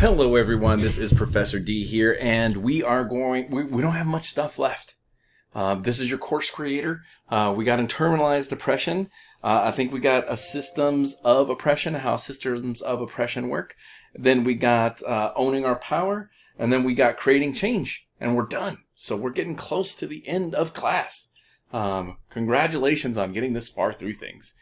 Hello everyone, this is Professor D here, and we don't have much stuff left. This is your course creator. We got internalized oppression. I think we got a systems of oppression, how systems of oppression work. Then we got owning our power, and then we got creating change, and we're done. So we're getting close to the end of class. Congratulations on getting this far through things.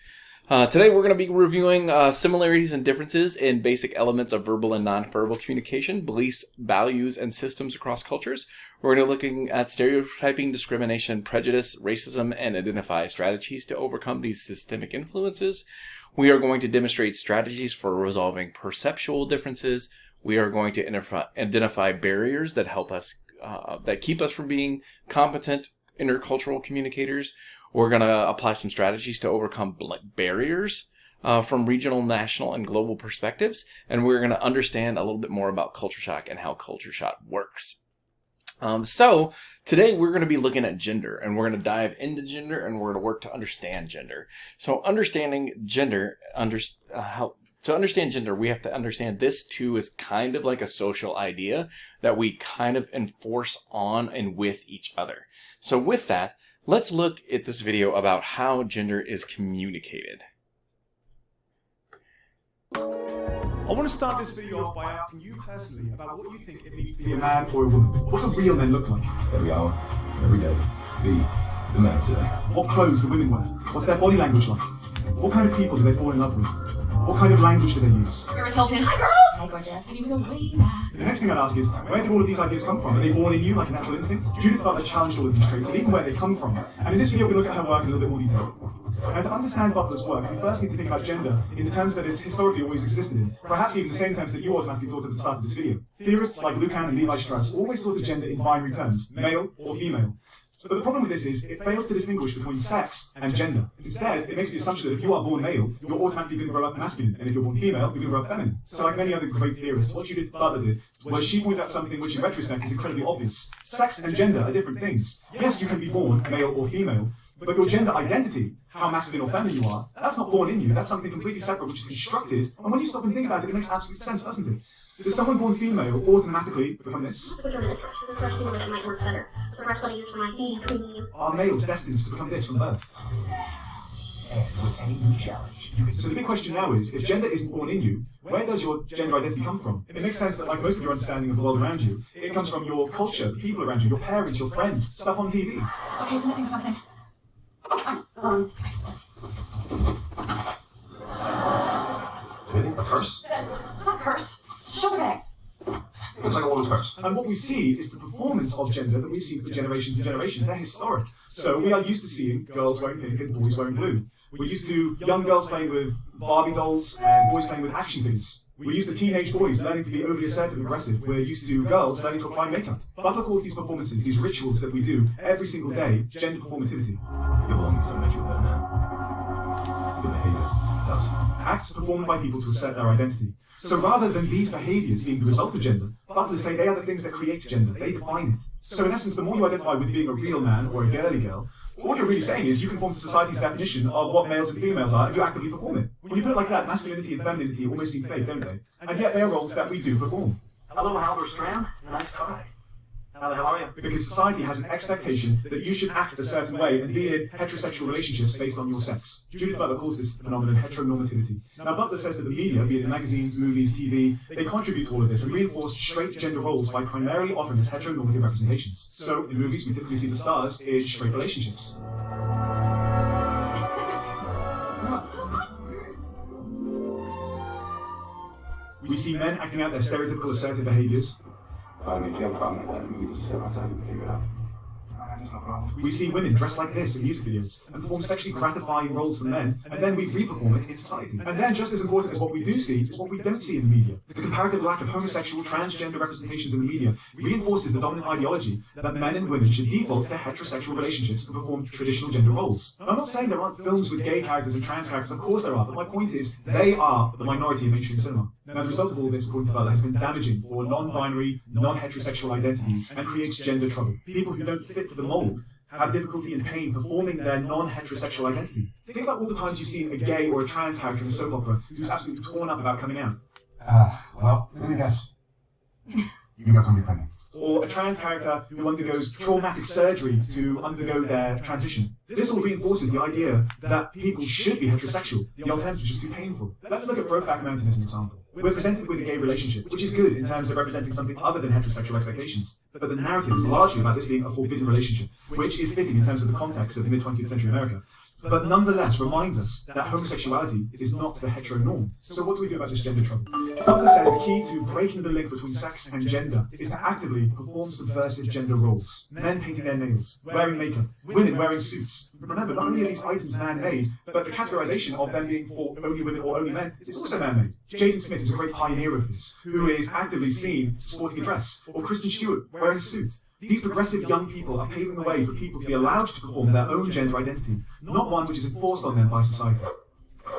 Today we're going to be reviewing similarities and differences in basic elements of verbal and nonverbal communication, beliefs, values, and systems across cultures. We're going to be looking at stereotyping, discrimination, prejudice, racism, and identify strategies to overcome these systemic influences. We are going to demonstrate strategies for resolving perceptual differences. We are going to identify barriers that help us, that keep us from being competent intercultural communicators. We're going to apply some strategies to overcome barriers from regional, national, and global perspectives. And we're going to understand a little bit more about culture shock and how culture shock works. So today we're going to be looking at gender, and we're going to dive into gender, and we're going to work to understand gender. So understanding gender, to understand gender, we have to understand this too is kind of like a social idea that we kind of enforce on and with each other. So with that, let's look at this video about how gender is communicated. I want to start this video off by asking you personally about what you think it means to be a man or a woman. What do real men look like? Every hour, every day, be the man of today. What clothes do women wear? What's their body language like? What kind of people do they fall in love with? What kind of language do they use? Paris Hilton, hi girl! Hi gorgeous. And you go way back. The next thing I'd ask is, where did all of these ideas come from? Are they born in you like a natural instinct? Judith Butler challenged all of these traits and even where they come from. And in this video we look at her work in a little bit more detail. Now, to understand Butler's work, we first need to think about gender in the terms that it's historically always existed in, perhaps even the same terms that you automatically thought at the start of this video. Theorists like Lucan and Levi Strauss always thought of gender in binary terms, male or female. But the problem with this is, it fails to distinguish between sex and gender. Instead, it makes the assumption that if you are born male, you're automatically going to grow up masculine, and if you're born female, you're going to grow up feminine. So like many other great theorists, what Judith Butler did was she pointed out something which in retrospect is incredibly obvious. Sex and gender are different things. Yes, you can be born male or female, but your gender identity, how masculine or feminine you are, that's not born in you. That's something completely separate which is constructed, and when you stop and think about it, it makes absolute sense, doesn't it? Does someone born female automatically become this? Are males destined to become this from birth? With any new challenge. So the big question now is, if gender isn't born in you, where does your gender identity come from? It makes sense that like most of your understanding of the world around you, it comes from your culture, the people around you, your parents, your friends, stuff on TV. Okay, it's missing something. Anything? A purse? It's not a purse. Shoulder bag. Looks like a woman's purse. And what we see is the performance of gender that we've seen for generations and generations. They're historic. So we are used to seeing girls wearing pink and boys wearing blue. We're used to young girls playing with Barbie dolls and boys playing with action figures. We're used to teenage boys learning to be overly assertive and aggressive. We're used to girls learning to apply makeup. Butler calls these performances, these rituals that we do every single day, gender performativity. Your belongings don't make you a better man. Your behavior does. Acts performed by people to assert their identity. So rather than these behaviours being the result of gender, Butler say they are the things that create gender, they define it. So in essence, the more you identify with being a real man or a girly girl, what you're really saying is you conform to society's definition of what males and females are, and you actively perform it. When you put it like that, masculinity and femininity almost seem fake, don't they? And yet they are roles that we do perform. Hello, Halber Strand. Nice tie. How the hell are you? Because society has an expectation that you should act a certain way and be in heterosexual relationships based on your sex. Judith Butler calls this the phenomenon heteronormativity. Now Butler says that the media, be it in magazines, movies, TV, they contribute to all of this and reinforce straight gender roles by primarily offering us heteronormative representations. So in movies we typically see the stars in straight relationships. We see men acting out their stereotypical assertive behaviours. If you have a problem with that, we can just sit outside and figure it out. There's no problem. We see women dressed like this in music videos and perform sexually gratifying roles for men, and then we re-perform it in society. And then, just as important as what we do see, is what we don't see in the media. The comparative lack of homosexual, transgender representations in the media reinforces the dominant ideology that men and women should default to heterosexual relationships to perform traditional gender roles. And I'm not saying there aren't films with gay characters and trans characters, of course there are, but my point is, they are the minority in mainstream cinema. Now, the result of all this, according to Butler, has been damaging for non-binary, non-heterosexual identities and creates gender trouble. People who don't fit the mold have difficulty and pain performing their non-heterosexual identity. Think about all the times you've seen a gay or a trans character in a soap opera who's absolutely torn up about coming out. Well, let me guess. You can go somebody pregnant. Or a trans character who undergoes traumatic surgery to undergo their transition. This all reinforces the idea that people should be heterosexual. The alternative is just too painful. Let's look at Brokeback Mountain as an example. We're presented with a gay relationship, which is good in terms of representing something other than heterosexual expectations. But the narrative is largely about this being a forbidden relationship, which is fitting in terms of the context of the mid-20th century America. But nonetheless reminds us that homosexuality is not the hetero norm. So what do we do about this gender trouble? Doctor says the key to breaking the link between sex and gender is to actively perform subversive gender roles. Men painting their nails, wearing makeup, women wearing suits. Remember, not only are these items man-made, but the categorization of them being for only women or only men is also man-made. Jaden Smith is a great pioneer of this, who is actively seen sporting a dress, or Kristen Stewart wearing a suit. These progressive young people are paving the way for people to be allowed to perform their own gender identity, not one which is enforced on them by society.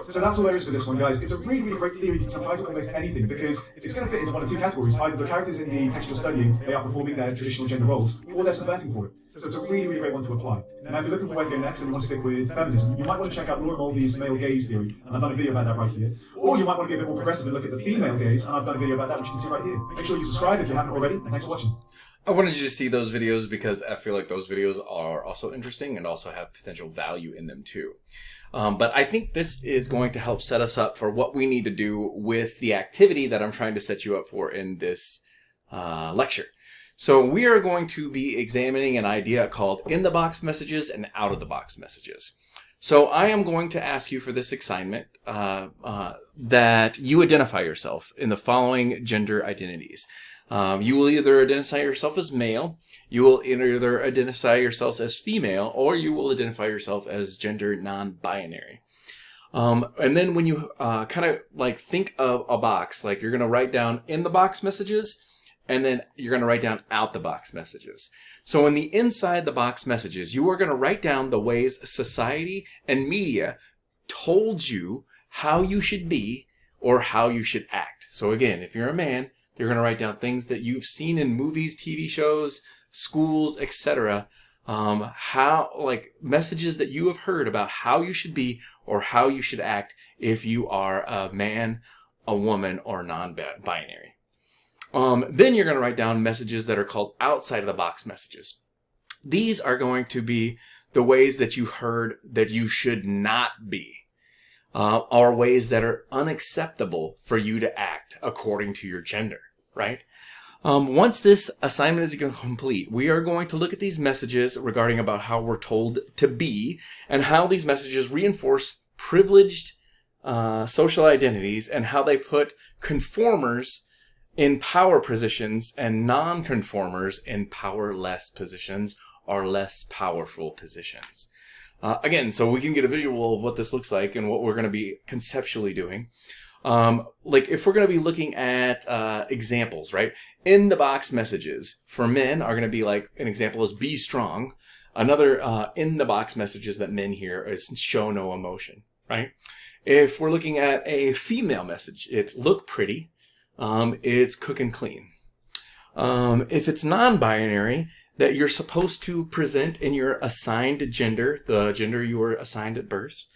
So that's all there is for this one, guys. It's a really, really great theory that you can apply to almost anything, because it's going to fit into one of two categories. Either the characters in the text you're studying, they are performing their traditional gender roles, or they're subverting for it. So it's a really, really great one to apply. Now, if you're looking for where to go next and you want to stick with feminism, you might want to check out Laura Mulvey's male gaze theory, and I've done a video about that right here. Or you might want to be a bit more progressive and look at the female gaze, and I've done a video about that, which you can see right here. Make sure you subscribe if you haven't already, and thanks for watching. I wanted you to see those videos because I feel like those videos are also interesting and also have potential value in them too. But I think this is going to help set us up for what we need to do with the activity that I'm trying to set you up for in this lecture. So we are going to be examining an idea called in-the-box messages and out-of-the-box messages. So I am going to ask you for this assignment that you identify yourself in the following gender identities. You will either identify yourself as male, you will either identify yourself as female, or you will identify yourself as gender non-binary. And then when you kind of like think of a box, like you're going to write down in the box messages, and then you're going to write down out the box messages. So in the inside the box messages, you are going to write down the ways society and media told you how you should be or how you should act. So again, if you're a man, you're going to write down things that you've seen in movies, TV shows, schools, etc. How, like, messages that you have heard about how you should be or how you should act if you are a man, a woman, or non-binary. Then you're going to write down messages that are called outside of the box messages. These are going to be the ways that you heard that you should not be. Are ways that are unacceptable for you to act according to your gender, right? Once this assignment is complete, we are going to look at these messages regarding about how we're told to be and how these messages reinforce privileged social identities and how they put conformers in power positions and non-conformers in powerless positions or less powerful positions. Again, so we can get a visual of what this looks like and what we're going to be conceptually doing. Like if we're going to be looking at examples, right? In the box messages for men are going to be like, an example is be strong. Another in the box messages that men hear is show no emotion, right? If we're looking at a female message, it's look pretty. It's cook and clean. If it's non-binary, that you're supposed to present in your assigned gender, the gender you were assigned at birth.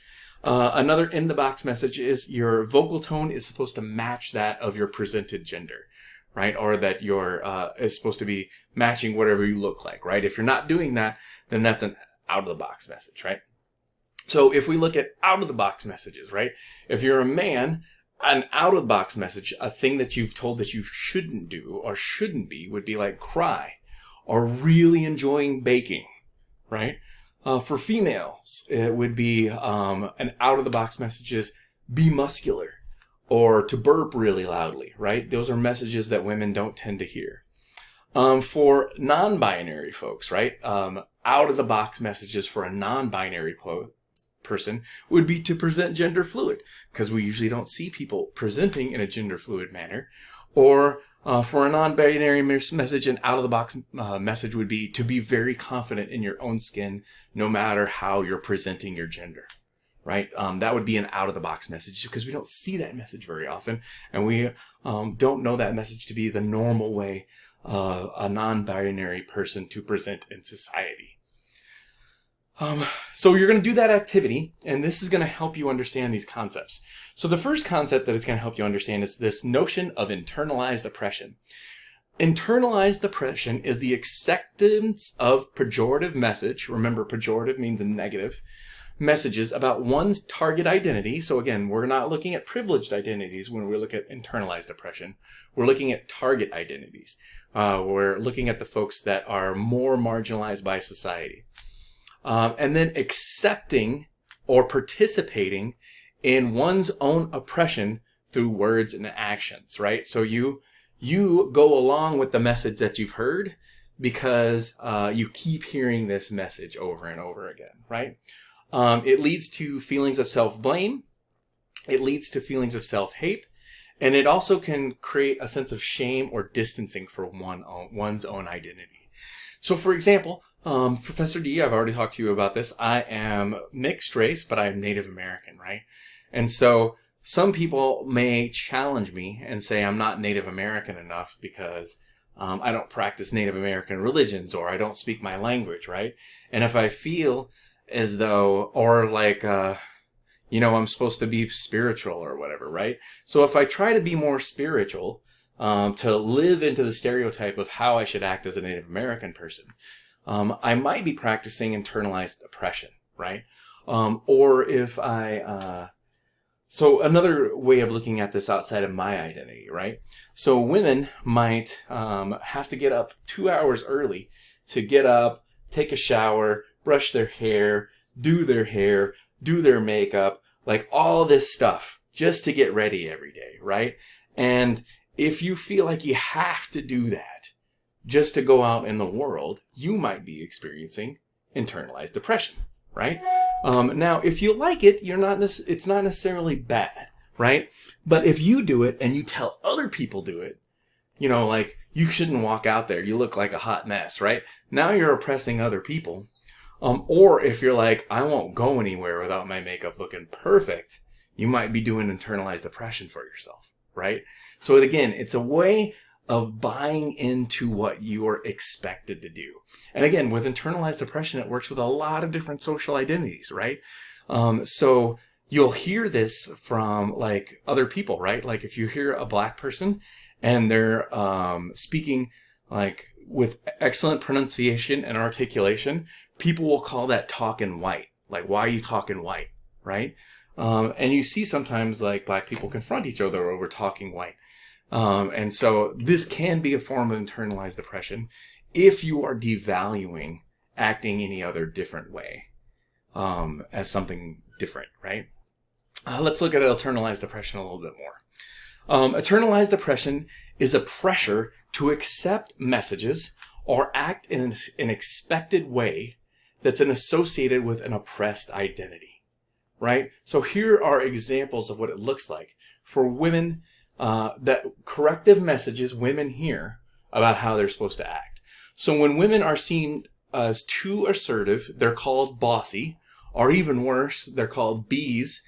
Another in the box message is your vocal tone is supposed to match that of your presented gender, right? Or that your is supposed to be matching whatever you look like, right? If you're not doing that, then that's an out of the box message, right? So if we look at out of the box messages, right? If you're a man, an out of the box message, a thing that you've told that you shouldn't do or shouldn't be would be like cry. Or really enjoying baking, right? For females, it would be an out-of-the-box message is be muscular or to burp really loudly, right? Those are messages that women don't tend to hear. For non-binary folks, right? Out-of-the-box messages for a non-binary person would be to present gender fluid, because we usually don't see people presenting in a gender fluid manner. Or for a non-binary message, an out-of-the-box message would be to be very confident in your own skin, no matter how you're presenting your gender, right? That would be an out-of-the-box message because we don't see that message very often, and we don't know that message to be the normal way a non-binary person to present in society. So you're going to do that activity, and this is going to help you understand these concepts. So the first concept that it's going to help you understand is this notion of internalized oppression. Internalized depression is the acceptance of pejorative message. Remember, pejorative means negative messages about one's target identity. So again, we're not looking at privileged identities when we look at internalized depression. We're looking at target identities. We're looking at the folks that are more marginalized by society. And then accepting or participating in one's own oppression through words and actions, right? So you go along with the message that you've heard because you keep hearing this message over and over again, right? It leads to feelings of self-blame. It leads to feelings of self-hate. And it also can create a sense of shame or distancing for one's own identity. So for example, Professor D, I've already talked to you about this. I am mixed race, but I'm Native American, right? And so some people may challenge me and say I'm not Native American enough because I don't practice Native American religions or I don't speak my language, right? And if I feel as though, or like, I'm supposed to be spiritual or whatever, right? So if I try to be more spiritual, to live into the stereotype of how I should act as a Native American person, I might be practicing internalized oppression, right? Or if so another way of looking at this outside of my identity, right? So women might have to get up 2 hours early to get up, take a shower, brush their hair, do their makeup, like all this stuff just to get ready every day, right? And if you feel like you have to do that just to go out in the world, you might be experiencing internalized depression, right? Now, if you like it, it's not necessarily bad, right? But if you do it and you tell other people do it, like you shouldn't walk out there, you look like a hot mess, right? Now you're oppressing other people. Or if you're like, I won't go anywhere without my makeup looking perfect, you might be doing internalized depression for yourself, right? So again, it's a way of buying into what you are expected to do. And again, with internalized depression, it works with a lot of different social identities, right? So you'll hear this from like other people, right? Like if you hear a black person and they're speaking like with excellent pronunciation and articulation, people will call that talking white. Like, why are you talking white, right? And you see sometimes like black people confront each other over talking white. And so this can be a form of internalized depression if you are devaluing acting any other different way as something different, right? Let's look at internalized depression a little bit more. Internalized depression is a pressure to accept messages or act in an expected way that's associated with an oppressed identity, right? So here are examples of what it looks like for women, that corrective messages women hear about how they're supposed to act. So when women are seen as too assertive, they're called bossy, or even worse, they're called bees,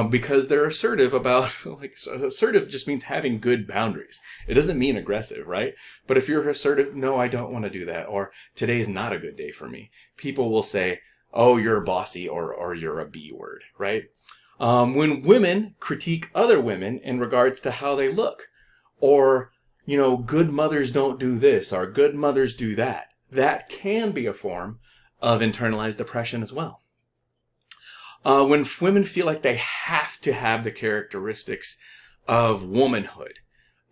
because they're assertive about, like, assertive just means having good boundaries. It doesn't mean aggressive, right? But if you're assertive, no, I don't want to do that, or today's not a good day for me, people will say, oh, you're bossy, or you're a B word, right? When women critique other women in regards to how they look, or, good mothers don't do this, or good mothers do that, that can be a form of internalized depression as well. When women feel like they have to have the characteristics of womanhood,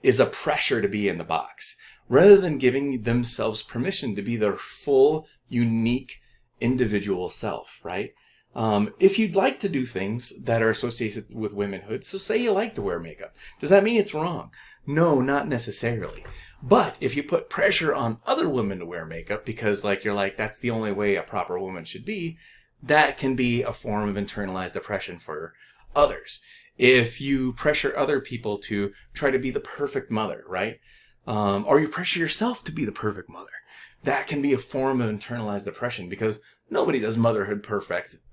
is a pressure to be in the box, rather than giving themselves permission to be their full, unique, individual self, right? If you'd like to do things that are associated with womanhood, so say you like to wear makeup, does that mean it's wrong? No, not necessarily. But if you put pressure on other women to wear makeup because you're like, that's the only way a proper woman should be, that can be a form of internalized depression for others. If you pressure other people to try to be the perfect mother, right? Or you pressure yourself to be the perfect mother, that can be a form of internalized depression because nobody does motherhood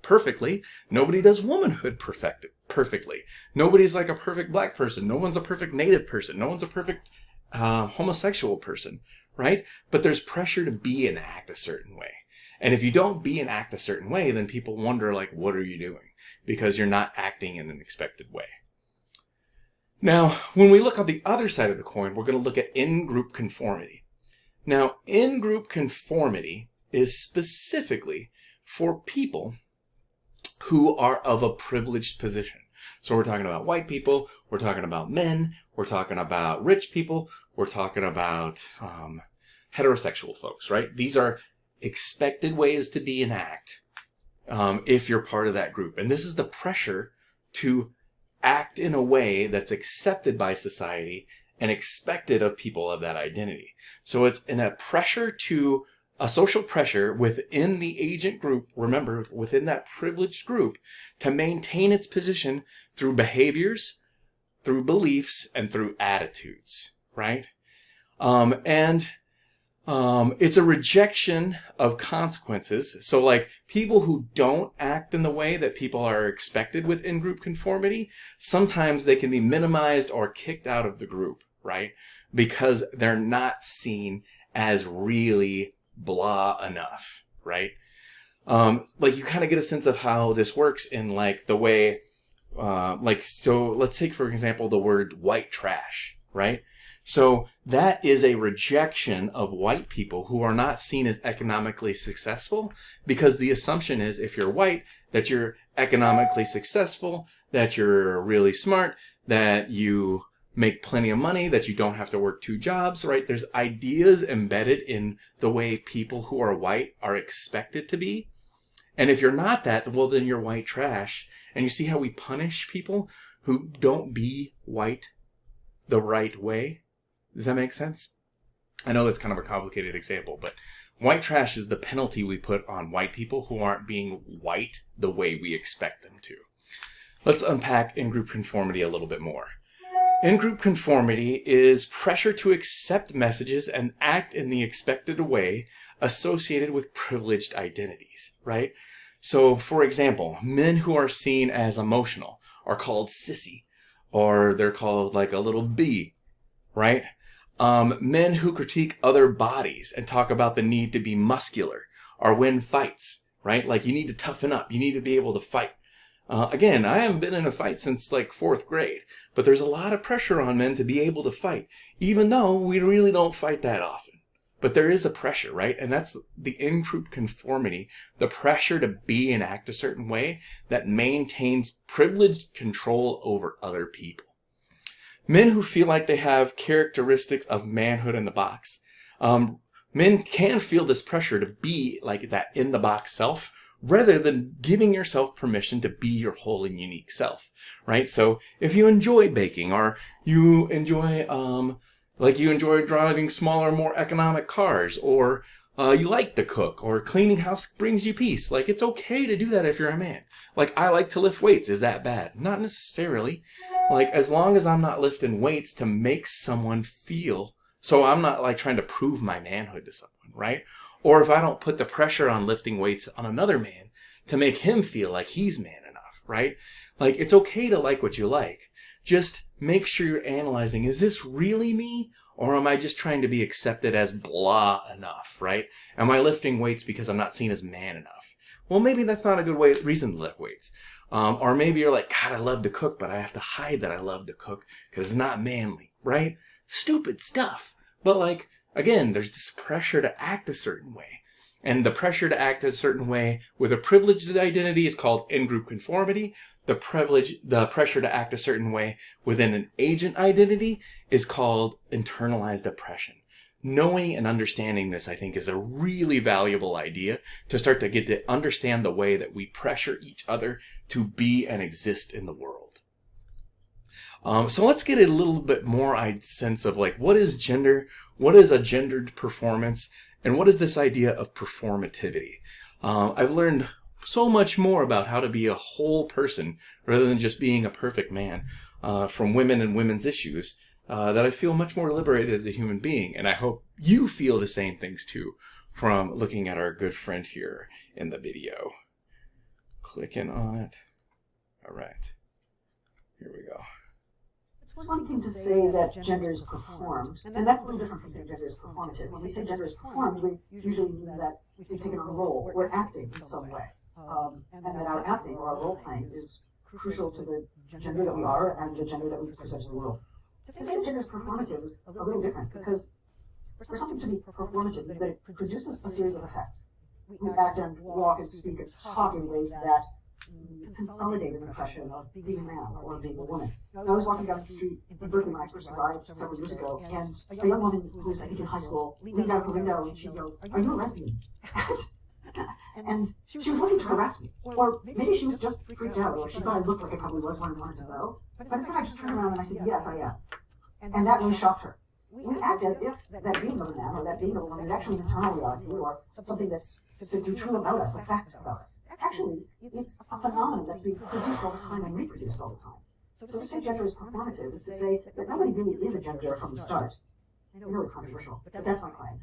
perfectly. Nobody does womanhood perfectly. Nobody's like a perfect black person. No one's a perfect native person. No one's a perfect homosexual person, right? But there's pressure to be and act a certain way. And if you don't be and act a certain way, then people wonder, what are you doing? Because you're not acting in an expected way. Now, when we look on the other side of the coin, we're going to look at in-group conformity. Now, in-group conformity is specifically for people who are of a privileged position. So we're talking about white people, we're talking about men, we're talking about rich people, we're talking about heterosexual folks, right? These are expected ways to be and act if you're part of that group. And this is the pressure to act in a way that's accepted by society and expected of people of that identity. So it's in a social pressure within the agent group, remember, within that privileged group, to maintain its position through behaviors, through beliefs, and through attitudes, right? It's a rejection of consequences. So like people who don't act in the way that people are expected with in-group conformity, sometimes they can be minimized or kicked out of the group, right? Because they're not seen as really blah enough, right? Like you kind of get a sense of how this works in like the way, so let's take for example the word white trash, right? So that is a rejection of white people who are not seen as economically successful, because the assumption is if you're white, that you're economically successful, that you're really smart, that you make plenty of money, that you don't have to work 2 jobs, right? There's ideas embedded in the way people who are white are expected to be. And if you're not that, well, then you're white trash. And you see how we punish people who don't be white the right way? Does that make sense? I know that's kind of a complicated example, but white trash is the penalty we put on white people who aren't being white the way we expect them to. Let's unpack in-group conformity a little bit more. In-group conformity is pressure to accept messages and act in the expected way associated with privileged identities, right? So, for example, men who are seen as emotional are called sissy, or they're called like a little B, right? Men who critique other bodies and talk about the need to be muscular or win fights, right? Like you need to toughen up, you need to be able to fight. Again, I haven't been in a fight since like 4th grade, but there's a lot of pressure on men to be able to fight, even though we really don't fight that often. But there is a pressure, right? And that's the in-group conformity, the pressure to be and act a certain way that maintains privileged control over other people. Men who feel like they have characteristics of manhood in the box. Men can feel this pressure to be like that in the box self, rather than giving yourself permission to be your whole and unique self, right? So if you enjoy baking, or you enjoy, you enjoy driving smaller, more economic cars, or you like to cook, or cleaning house brings you peace, like it's okay to do that if you're a man. Like I like to lift weights, is that bad? Not necessarily. Like as long as I'm not lifting weights to make someone feel, so I'm not like trying to prove my manhood to someone, right? Or if I don't put the pressure on lifting weights on another man to make him feel like he's man enough, right? Like, it's okay to like what you like. Just make sure you're analyzing, is this really me? Or am I just trying to be accepted as blah enough, right? Am I lifting weights because I'm not seen as man enough? Well, maybe that's not a good reason to lift weights. Or maybe you're like, God, I love to cook, but I have to hide that I love to cook because it's not manly, right? Stupid stuff. But like, again, there's this pressure to act a certain way. And the pressure to act a certain way with a privileged identity is called in-group conformity. The pressure to act a certain way within an agent identity is called internalized oppression. Knowing and understanding this, I think, is a really valuable idea to start to get to understand the way that we pressure each other to be and exist in the world. So let's get a little bit more sense of like, what is gender? What is a gendered performance? And what is this idea of performativity? I've learned so much more about how to be a whole person rather than just being a perfect man from women and women's issues that I feel much more liberated as a human being. And I hope you feel the same things too from looking at our good friend here in the video. Clicking on it. All right. Here we go. It's one thing to say that gender is performed, and that's a little different from saying gender is performative. When we say gender is performed, we usually mean that we've taken on a role, we're acting in some way, and that our acting or our role playing is crucial to the gender that we are and the gender that we present in the world. To say that gender is performative is a little different because for something to be performative means that it produces a series of effects. We act and walk and speak and talk in ways that consolidate an impression of being a man or being a woman. I was walking down the street in Berkeley when I first arrived several years ago, and a young woman who was, I think, in high school leaned out of her window and she yelled, "Are you a lesbian?" And she was looking to harass me. Or maybe she was just freaked out, or she thought I looked like I probably was one and wanted to know. But instead I just turned around and I said, "Yes, I am." And that really shocked her. We act as if that being of a man or that being of a woman is actually an internal reality or something that's simply true about us, a fact about us. Actually, it's a phenomenon that's being produced all the time and reproduced all the time. So to say gender is performative is to say that nobody really is a gender from the start. I know it's controversial, but that's my claim.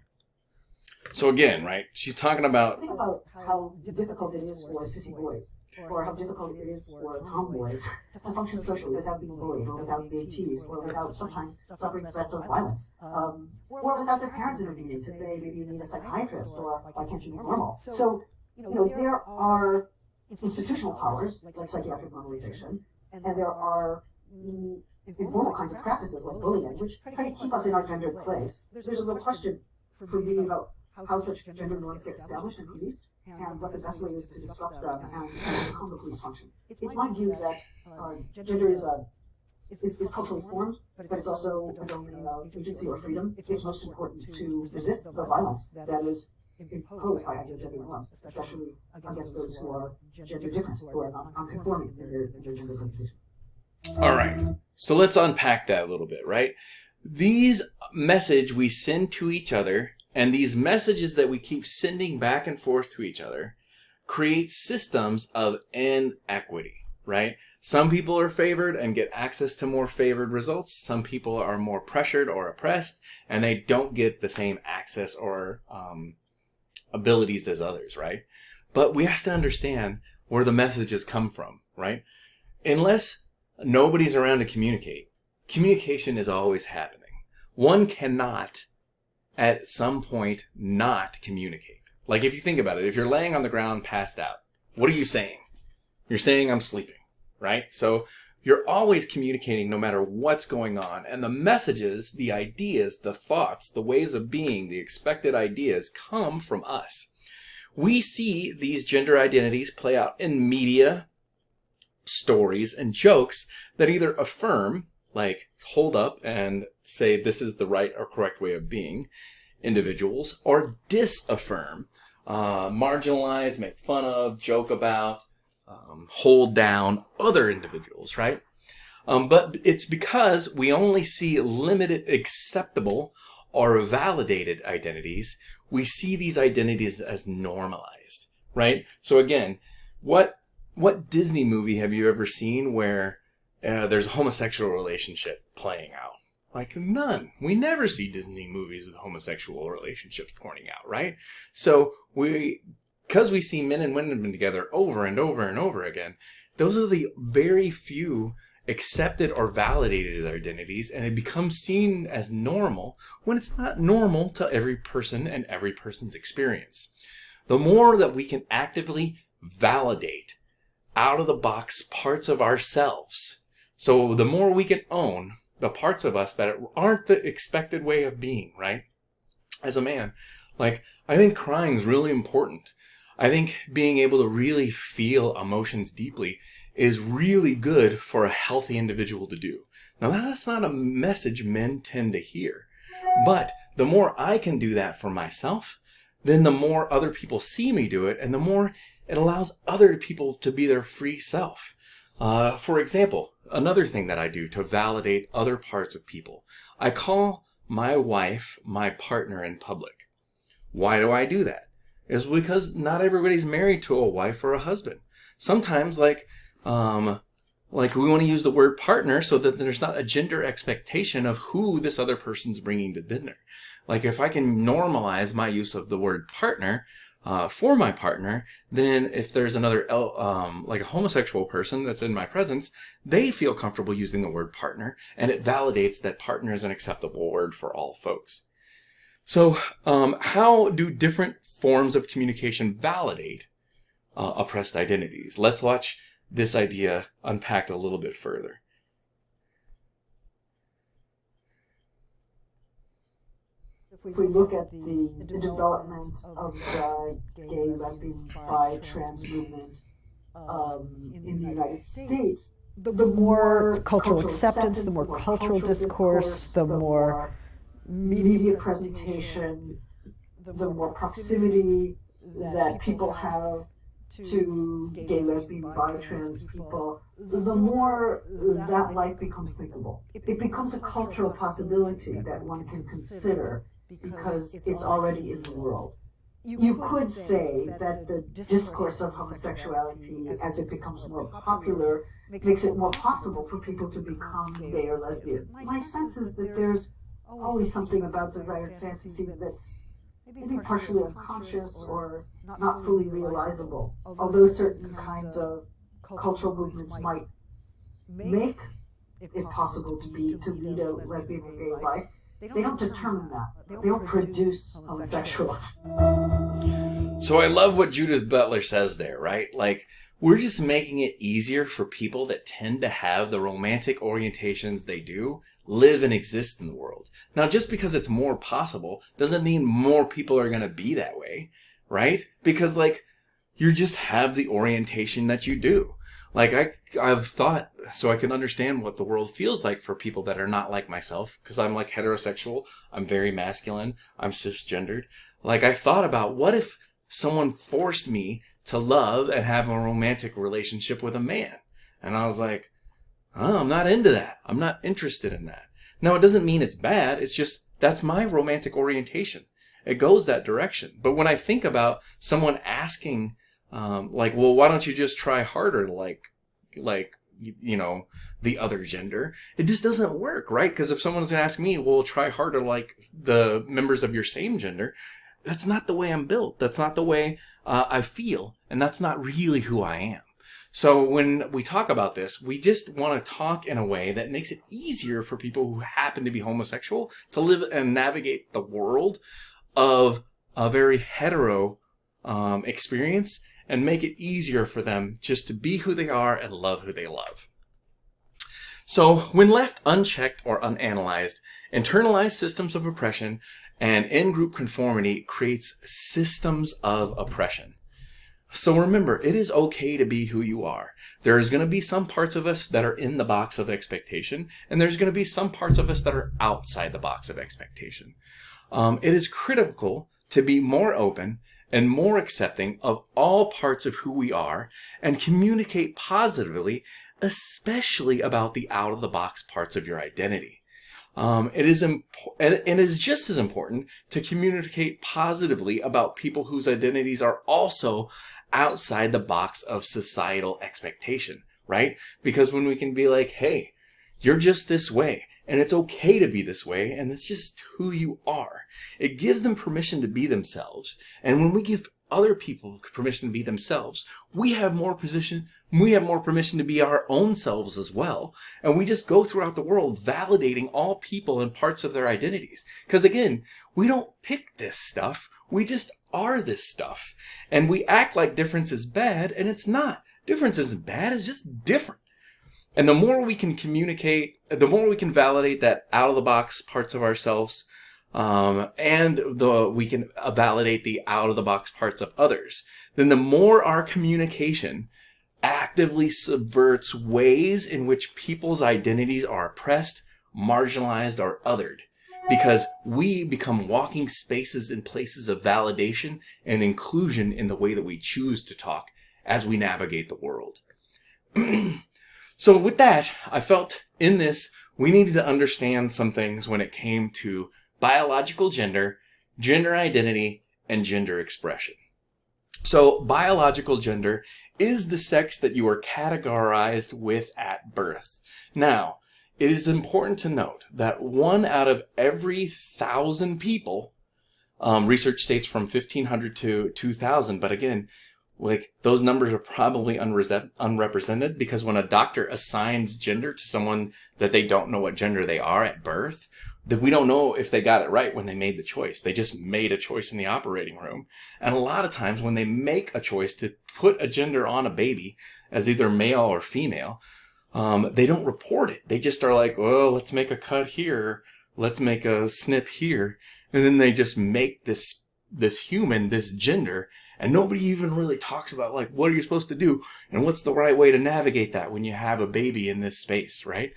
So again, right, she's talking about... Think about how difficult it is for sissy boys, or how difficult it is for tomboys to function socially without being bullied, or without being teased, or without sometimes suffering threats of violence, or without their parents intervening to say maybe you need a psychiatrist, or why can't you be normal? So, there are institutional powers, like psychiatric normalization, and there are informal kinds of practices like bullying, which try to keep us in our gendered place. There's a real question for me about how such gender norms get established and policed, and what the best way is to disrupt them and become the police function. It's my view that gender is culturally formed, but it's also a domain of agency or freedom. It's most important to resist the violence that is imposed by gender norms, especially against those who are gender different, who are non-conforming in their gender presentation. All right, so let's unpack that a little bit, right? These messages we send to each other, and these messages that we keep sending back and forth to each other, create systems of inequity, right? Some people are favored and get access to more favored results. Some people are more pressured or oppressed, and they don't get the same access or abilities as others, right? But we have to understand where the messages come from, right? Unless nobody's around to communicate, communication is always happening. One cannot at some point not communicate. Like if you think about it, if you're laying on the ground passed out, what are you saying? You're saying I'm sleeping, right? So you're always communicating no matter what's going on. And the messages, the ideas, the thoughts, the ways of being, the expected ideas come from us. We see these gender identities play out in media, stories, and jokes that either affirm, like hold up and say this is the right or correct way of being individuals, or disaffirm, marginalize, make fun of, joke about, hold down other individuals, right? But it's because we only see limited acceptable or validated identities. We see these identities as normalized, right? So again, what Disney movie have you ever seen where there's a homosexual relationship playing out? Like none. We never see Disney movies with homosexual relationships pointing out, right? So because we see men and women together over and over and over again, those are the very few accepted or validated identities, and it becomes seen as normal when it's not normal to every person and every person's experience. The more that we can actively validate out of the box parts of ourselves, so the more we can own the parts of us that aren't the expected way of being, right? As a man, like, I think crying is really important. I think being able to really feel emotions deeply is really good for a healthy individual to do. Now, that's not a message men tend to hear. But the more I can do that for myself, then the more other people see me do it, and the more it allows other people to be their free self. For example, another thing that I do to validate other parts of people, I call my wife my partner in public. Why do I do that? It's because not everybody's married to a wife or a husband. Sometimes, like we want to use the word partner so that there's not a gender expectation of who this other person's bringing to dinner. Like if I can normalize my use of the word partner for my partner, then if there's another, like a homosexual person that's in my presence, they feel comfortable using the word partner, and it validates that partner is an acceptable word for all folks. So how do different forms of communication validate oppressed identities? Let's watch this idea unpacked a little bit further. If we look at the development of the gay, lesbian, bi, trans movement in the United States, the more cultural acceptance, the more cultural discourse, the more media presentation, the more proximity that people have to gay, lesbian, bi, trans people, the more that life becomes thinkable. It becomes a cultural possibility that one can consider because it's already in the world. You could say that the discourse of homosexuality, as it becomes more popular, makes it more possible for people to become gay or lesbian. My sense is that there's always something about desired fantasy that's maybe partially unconscious or not fully realizable. Although certain kinds of cultural movements might make it possible to lead a lesbian or gay life, they don't determine that. They don't produce homosexuals. So I love what Judith Butler says there, right? Like, we're just making it easier for people that tend to have the romantic orientations they do live and exist in the world. Now, just because it's more possible doesn't mean more people are going to be that way, right? Because, like, you just have the orientation that you do. Like, I've thought, so I can understand what the world feels like for people that are not like myself, because I'm, like, heterosexual, I'm very masculine, I'm cisgendered. Like, I thought about, what if someone forced me to love and have a romantic relationship with a man? And I was like, oh, I'm not into that. I'm not interested in that. Now, it doesn't mean it's bad. It's just, that's my romantic orientation. It goes that direction. But when I think about someone asking, like, well, why don't you just try harder to like, you know, the other gender? It just doesn't work, right? Because if someone's going to ask me, well, try harder like the members of your same gender, that's not the way I'm built. That's not the way I feel. And that's not really who I am. So when we talk about this, we just want to talk in a way that makes it easier for people who happen to be homosexual to live and navigate the world of a very hetero experience, and make it easier for them just to be who they are and love who they love. So when left unchecked or unanalyzed, internalized systems of oppression and in-group conformity creates systems of oppression. So remember, it is okay to be who you are. There's going to be some parts of us that are in the box of expectation, and there's going to be some parts of us that are outside the box of expectation. It is critical to be more open and more accepting of all parts of who we are and communicate positively, especially about the out-of-the-box parts of your identity. It is just as important to communicate positively about people whose identities are also outside the box of societal expectation, right? Because when we can be like, hey, you're just this way, and it's okay to be this way, and it's just who you are. It gives them permission to be themselves. And when we give other people permission to be themselves, we have more permission to be our own selves as well. And we just go throughout the world validating all people and parts of their identities. Because again, we don't pick this stuff. We just are this stuff. And we act like difference is bad, and it's not. Difference isn't bad, it's just different. And the more we can communicate, the more we can validate that out-of-the-box parts of ourselves, and we can validate the out-of-the-box parts of others, then the more our communication actively subverts ways in which people's identities are oppressed, marginalized, or othered. Because we become walking spaces and places of validation and inclusion in the way that we choose to talk as we navigate the world. So with that, I felt in this, we needed to understand some things when it came to biological gender, gender identity, and gender expression. So biological gender is the sex that you are categorized with at birth. Now, it is important to note that 1 out of every 1,000 people, research states from 1,500 to 2,000, but again, like, those numbers are probably unrepresented, because when a doctor assigns gender to someone that they don't know what gender they are at birth, that we don't know if they got it right when they made the choice. They just made a choice in the operating room. And a lot of times when they make a choice to put a gender on a baby as either male or female, they don't report it. They just are like, well, let's make a cut here. Let's make a snip here. And then they just make this human, this gender, and nobody even really talks about, like, what are you supposed to do? And what's the right way to navigate that when you have a baby in this space, right?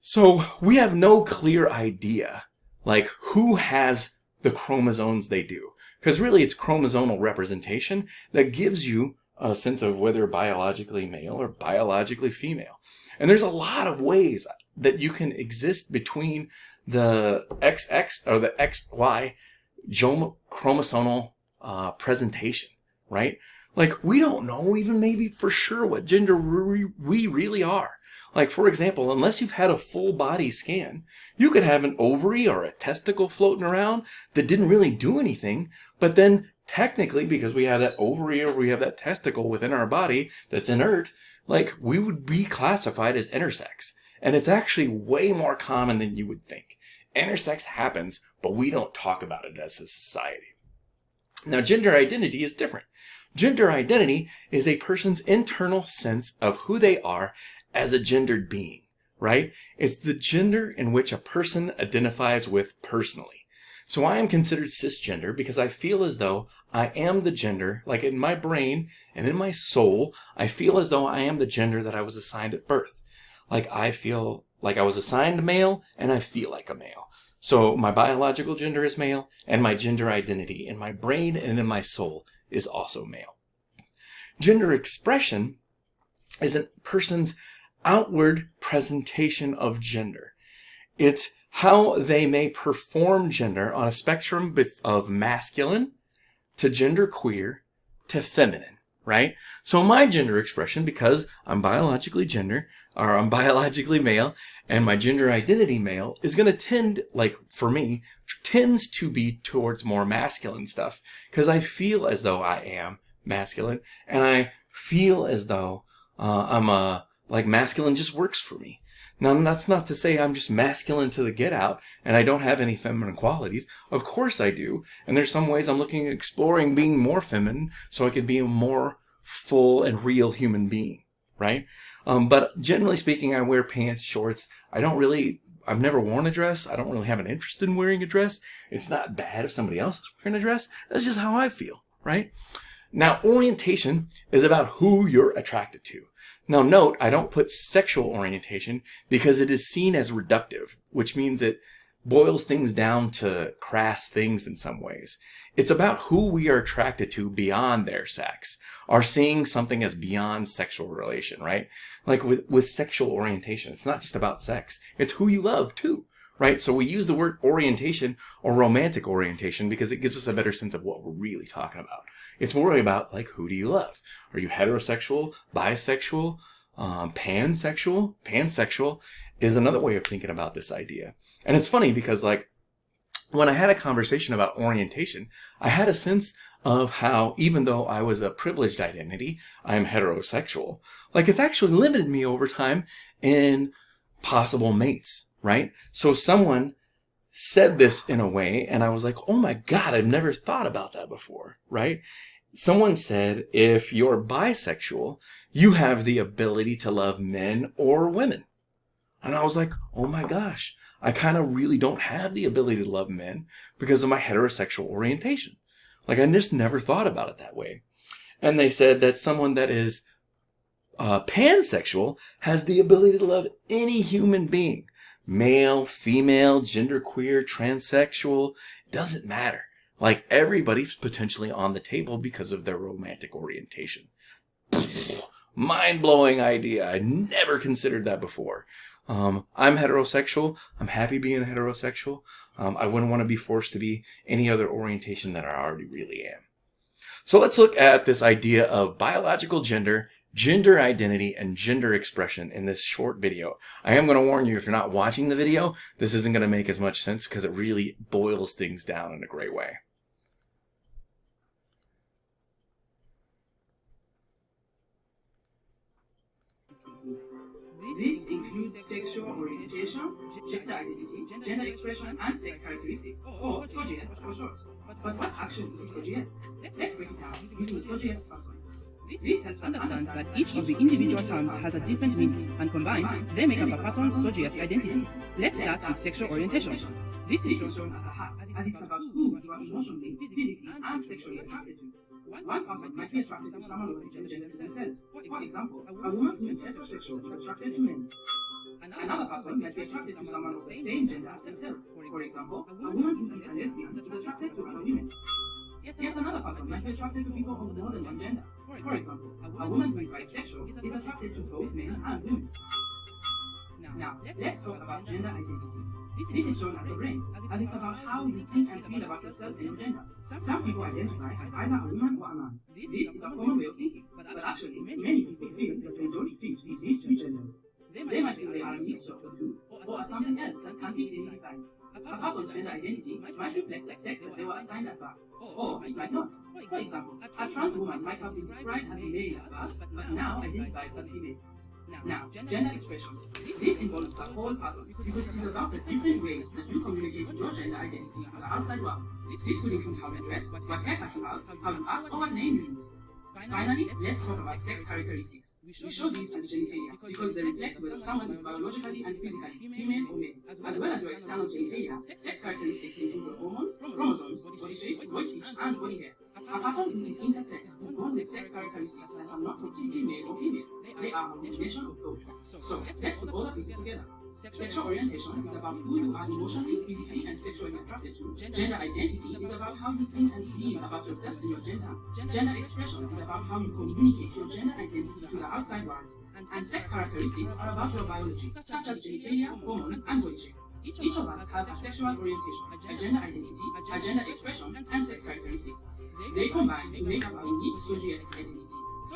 So we have no clear idea, like, who has the chromosomes they do. Because really it's chromosomal representation that gives you a sense of whether biologically male or biologically female. And there's a lot of ways that you can exist between the XX or the XY chromosomal presentation, right? Like, we don't know even maybe for sure what gender we really are. Like, for example, unless you've had a full body scan, you could have an ovary or a testicle floating around that didn't really do anything, but then technically, because we have that ovary or we have that testicle within our body that's inert, like, we would be classified as intersex. And it's actually way more common than you would think. Intersex happens, but we don't talk about it as a society. Now, gender identity is different. Gender identity is a person's internal sense of who they are as a gendered being, right? It's the gender in which a person identifies with personally. So I am considered cisgender because I feel as though I am the gender, like in my brain and in my soul, I feel as though I am the gender that I was assigned at birth. Like, I feel like I was assigned male and I feel like a male. So my biological gender is male and my gender identity in my brain and in my soul is also male. Gender expression is a person's outward presentation of gender. It's how they may perform gender on a spectrum of masculine to genderqueer to feminine, right? So my gender expression, because I'm biologically male, and my gender identity male, is going to tend, like, for me, tends to be towards more masculine stuff, because I feel as though I am masculine, and I feel as though masculine just works for me. Now, that's not to say I'm just masculine to the get out and I don't have any feminine qualities. Of course I do. And there's some ways I'm looking at exploring being more feminine so I could be a more full and real human being, right? But generally speaking, I wear pants, shorts. I've never worn a dress. I don't really have an interest in wearing a dress. It's not bad if somebody else is wearing a dress. That's just how I feel, right? Now, orientation is about who you're attracted to. Now, note, I don't put sexual orientation because it is seen as reductive, which means it boils things down to crass things in some ways. It's about who we are attracted to beyond their sex, or seeing something as beyond sexual relation, right? Like with sexual orientation, it's not just about sex. It's who you love too, right? So we use the word orientation or romantic orientation because it gives us a better sense of what we're really talking about. It's more about, like, who do you love? Are you heterosexual, bisexual, pansexual? Pansexual is another way of thinking about this idea. And it's funny because, like, when I had a conversation about orientation, I had a sense of how, even though I was a privileged identity, I'm heterosexual. Like, it's actually limited me over time in possible mates, right? So someone said this in a way, and I was like, oh my God, I've never thought about that before, right? Someone said, if you're bisexual, you have the ability to love men or women. And I was like, oh my gosh, I kind of really don't have the ability to love men because of my heterosexual orientation. Like, I just never thought about it that way. And they said that someone that is pansexual has the ability to love any human being. Male, female, genderqueer, transsexual, doesn't matter. Like, everybody's potentially on the table because of their romantic orientation. Mind-blowing idea. I never considered that before. I'm heterosexual. I'm happy being heterosexual. I wouldn't want to be forced to be any other orientation that I already really am. So let's look at this idea of biological gender, gender identity, and gender expression in this short video. I am going to warn you, if you're not watching the video, this isn't going to make as much sense because it really boils things down in a great way. This includes sexual orientation, gender identity, gender expression, and sex characteristics, or SOGS for short. But what actually is SOGS? Let's break it down using the SOGS password. This helps us understand that each of the individual terms has a different meaning, and combined, they make up a person's SOGS identity. Let's start with sexual orientation. This is shown as a hat, as it's about who you are emotionally, physically, and sexually attracted to. One person might be attracted to someone of a different gender to themselves. For example, a woman who is heterosexual is attracted to men. Another person might be attracted to someone of the same gender as themselves. For example, a woman who is a lesbian is attracted to other women. Yet another person might be attracted to people of more than one gender. For example, a woman who is bisexual is attracted to both men and women. Now, let's talk about gender identity. This is shown as the brain, as it's about how you think and feel about yourself and your gender. Some people identify as either a woman or a man. This is a common way of thinking, but actually, many people feel that they don't fit these two genders. They might feel they are a mixture of the two, or are something else that can't be clearly defined. A person's gender identity might reflect the sex that they were assigned at birth, or it might not. For example, a trans woman might have been described as a male at birth, but now identifies as female. Now, gender expression. This involves the whole person, because it is about the different ways that you communicate your gender identity to the outside world. This could include how you dress, what haircut you have, how you act, or what name you use. Finally, let's talk about sex characteristics. We show these as genitalia because they reflect whether someone is biologically and physically female or male, as well as your external genitalia. Sex characteristics include your hormones, chromosomes, body shape, voice pitch, and body hair. A person who is intersex is born with sex characteristics that are not completely male or female. They are a combination of both. So, let's put all the pieces together. Sexual orientation is about who you are emotionally, physically, and sexually attracted to. Gender identity is about how you think and feel about yourself and your gender. Gender expression is about how you communicate your gender identity to the outside world. And sex characteristics are about your biology, such as genitalia, hormones, and body shape. Each of us has a sexual orientation, a gender identity, a gender expression, and sex characteristics. They combine to make up our unique SOGS identity.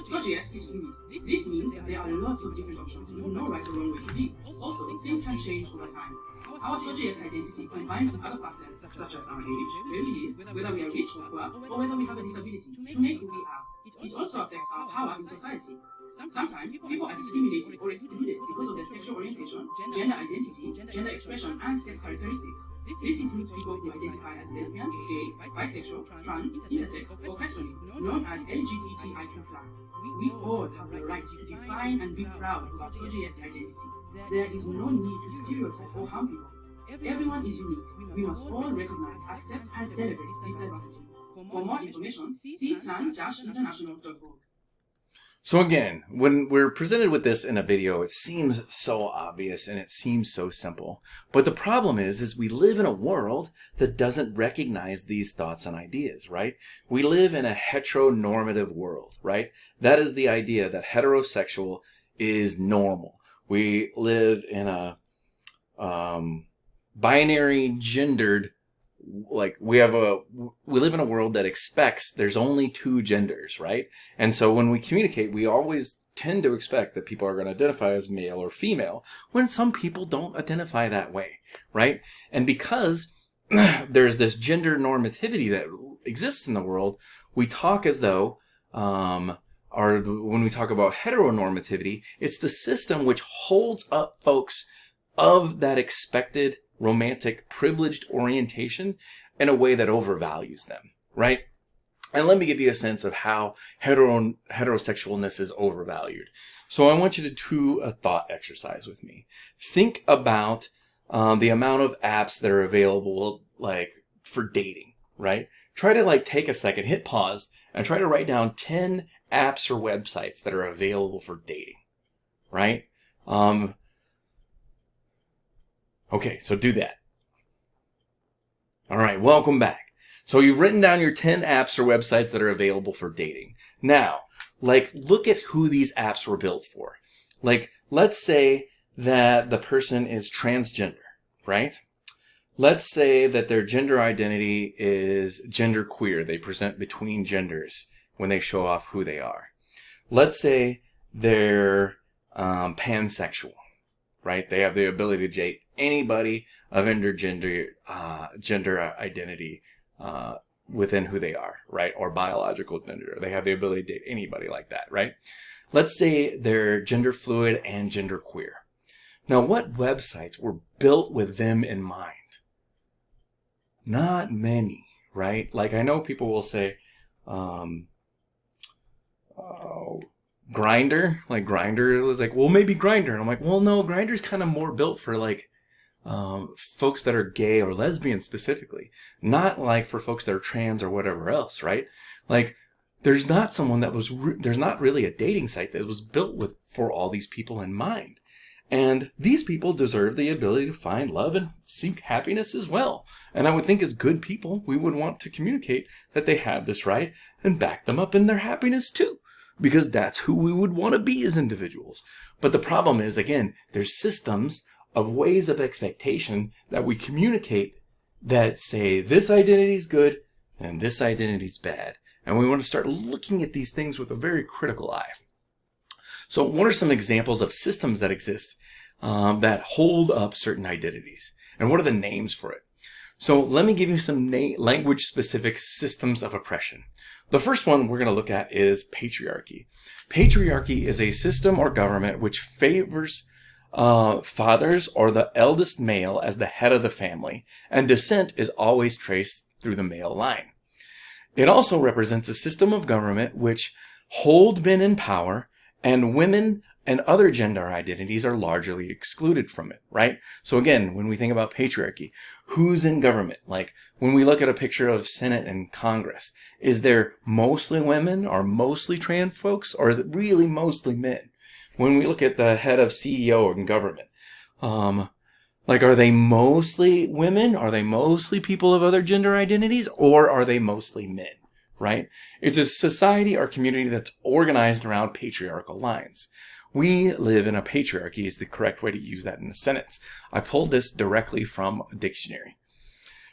SOGS is fluid. This means that there are lots of different options with no right or wrong way to be. Also, things can change over time. Our SOGS identity combines with other factors such as our age, where we live, whether we are rich or poor, or whether we have a disability to make who we are. It also affects our power in society. Sometimes people are discriminated or excluded because of their sexual orientation, gender identity, gender expression, and sex characteristics. This includes people who identify as lesbian, gay, bisexual, trans, intersex, or questioning, known as LGBTIQ+. We all have the right to define and be proud of our SOGS identity. There is no need to stereotype or harm people. Everyone is unique. We must all recognize, accept, and celebrate this diversity. For more information, see plan-international.org. So again, when we're presented with this in a video, it seems so obvious and it seems so simple. But the problem is we live in a world that doesn't recognize these thoughts and ideas, right? We live in a heteronormative world, right? That is the idea that heterosexual is normal. We live in a binary gendered, like we live in a world that expects there's only two genders, right? And so when we communicate, we always tend to expect that people are going to identify as male or female when some people don't identify that way, right? And because there's this gender normativity that exists in the world, we talk as though, when we talk about heteronormativity, it's the system which holds up folks of that expected romantic, privileged orientation in a way that overvalues them, right? And let me give you a sense of how heterosexualness is overvalued. So I want you to do a thought exercise with me. Think about the amount of apps that are available, like, for dating, right? Try to, take a second, hit pause, and try to write down 10 apps or websites that are available for dating, right? Okay, so do that. All right, welcome back. So you've written down your 10 apps or websites that are available for dating. Now, look at who these apps were built for. Let's say that the person is transgender, right? Let's say that their gender identity is genderqueer. They present between genders when they show off who they are. Let's say they're pansexual, right? They have the ability to date anybody of gender identity within who they are, right? Or biological gender. They have the ability to date anybody like that, right? Let's say they're gender fluid and gender queer. Now, what websites were built with them in mind? Not many, right? Like, I know people will say, Grindr, like Grindr was like, well, maybe Grindr. And I'm like, well, no, Grindr's kind of more built for like folks that are gay or lesbian specifically, not like for folks that are trans or whatever else, right? Like, there's not someone that was, there's not really a dating site that was built with for all these people in mind. And these people deserve the ability to find love and seek happiness as well. And I would think as good people, we would want to communicate that they have this right and back them up in their happiness too, because that's who we would want to be as individuals. But the problem is, again, there's systems of ways of expectation that we communicate that say this identity is good and this identity is bad. And we want to start looking at these things with a very critical eye. So what are some examples of systems that exist that hold up certain identities? And what are the names for it? So let me give you some language-specific systems of oppression. The first one we're going to look at is patriarchy. Patriarchy is a system or government which favors fathers or the eldest male as the head of the family, and descent is always traced through the male line. It also represents a system of government which hold men in power, and women and other gender identities are largely excluded from it, right? So again, when we think about patriarchy, who's in government? Like when we look at a picture of Senate and Congress, is there mostly women or mostly trans folks, or is it really mostly men? When we look at the head of CEO in government, like are they mostly women? Are they mostly people of other gender identities, or are they mostly men? Right? It's a society or community that's organized around patriarchal lines. We live in a patriarchy is the correct way to use that in a sentence. I pulled this directly from a dictionary.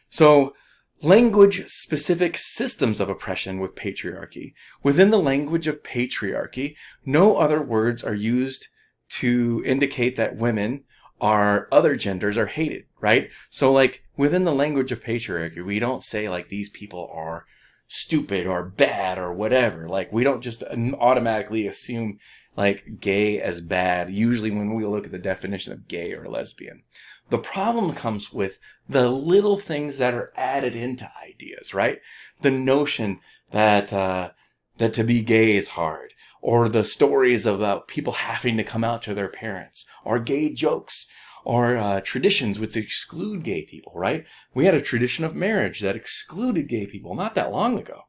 So, language-specific systems of oppression with patriarchy. Within the language of patriarchy, no other words are used to indicate that women or other genders are hated, right? So, like, within the language of patriarchy, we don't say, like, these people are stupid or bad or whatever. Like, we don't just automatically assume like gay as bad, usually when we look at the definition of gay or lesbian. The problem comes with the little things that are added into ideas, right? The notion that that to be gay is hard, or the stories about people having to come out to their parents, or gay jokes, or traditions which exclude gay people, right? We had a tradition of marriage that excluded gay people not that long ago.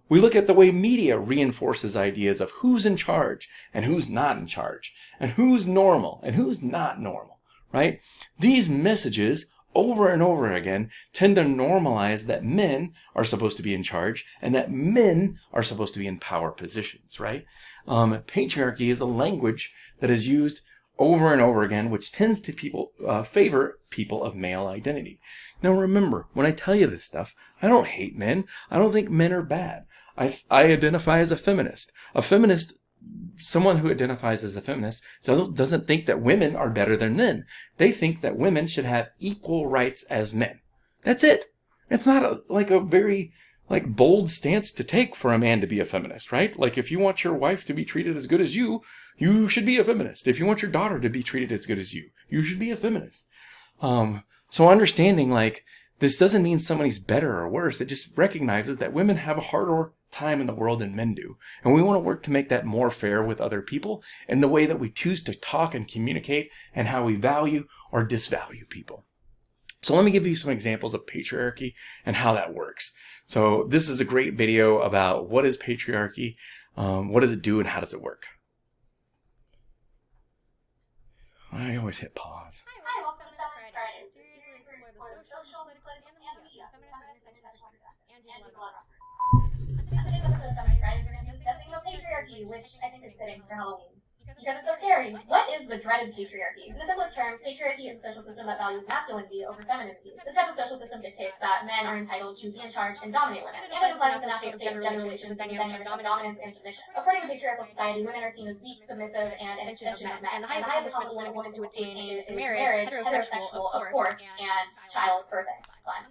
We look at the way media reinforces ideas of who's in charge and who's not in charge, and who's normal and who's not normal, right? These messages over and over again tend to normalize that men are supposed to be in charge and that men are supposed to be in power positions, right? Patriarchy is a language that is used over and over again, which tends to favor people of male identity. Now remember, when I tell you this stuff, I don't hate men. I don't think men are bad. I identify as a feminist. A feminist, someone who identifies as a feminist, doesn't think that women are better than men. They think that women should have equal rights as men. That's it. It's not a very bold stance to take for a man to be a feminist, right? Like if you want your wife to be treated as good as you should be a feminist. If you want your daughter to be treated as good as you should be a feminist. So understanding this doesn't mean somebody's better or worse. It just recognizes that women have a harder time in the world than men do. And we want to work to make that more fair with other people in the way that we choose to talk and communicate and how we value or disvalue people. So let me give you some examples of patriarchy and how that works. So this is a great video about what is patriarchy, what does it do, and how does it work. I always hit pause. Hi, welcome to Feminist Fridays. This series is for the social, political, and media. On today's episode of Feminist Fridays, we're going to be discussing the patriarchy, which I think is fitting for Halloween. Because it's so scary. What is the dreaded patriarchy? In the simplest terms, patriarchy is a social system that values masculinity over femininity. This type of social system dictates that men are entitled to be in charge and dominate women, and it implies the natural state of gender relations and the dynamic of dominance and submission. According to patriarchal society, women are seen as weak, submissive, and an extension of men. And the highest accomplishment a woman to attain is marriage, heterosexual, of course, and childbirthing.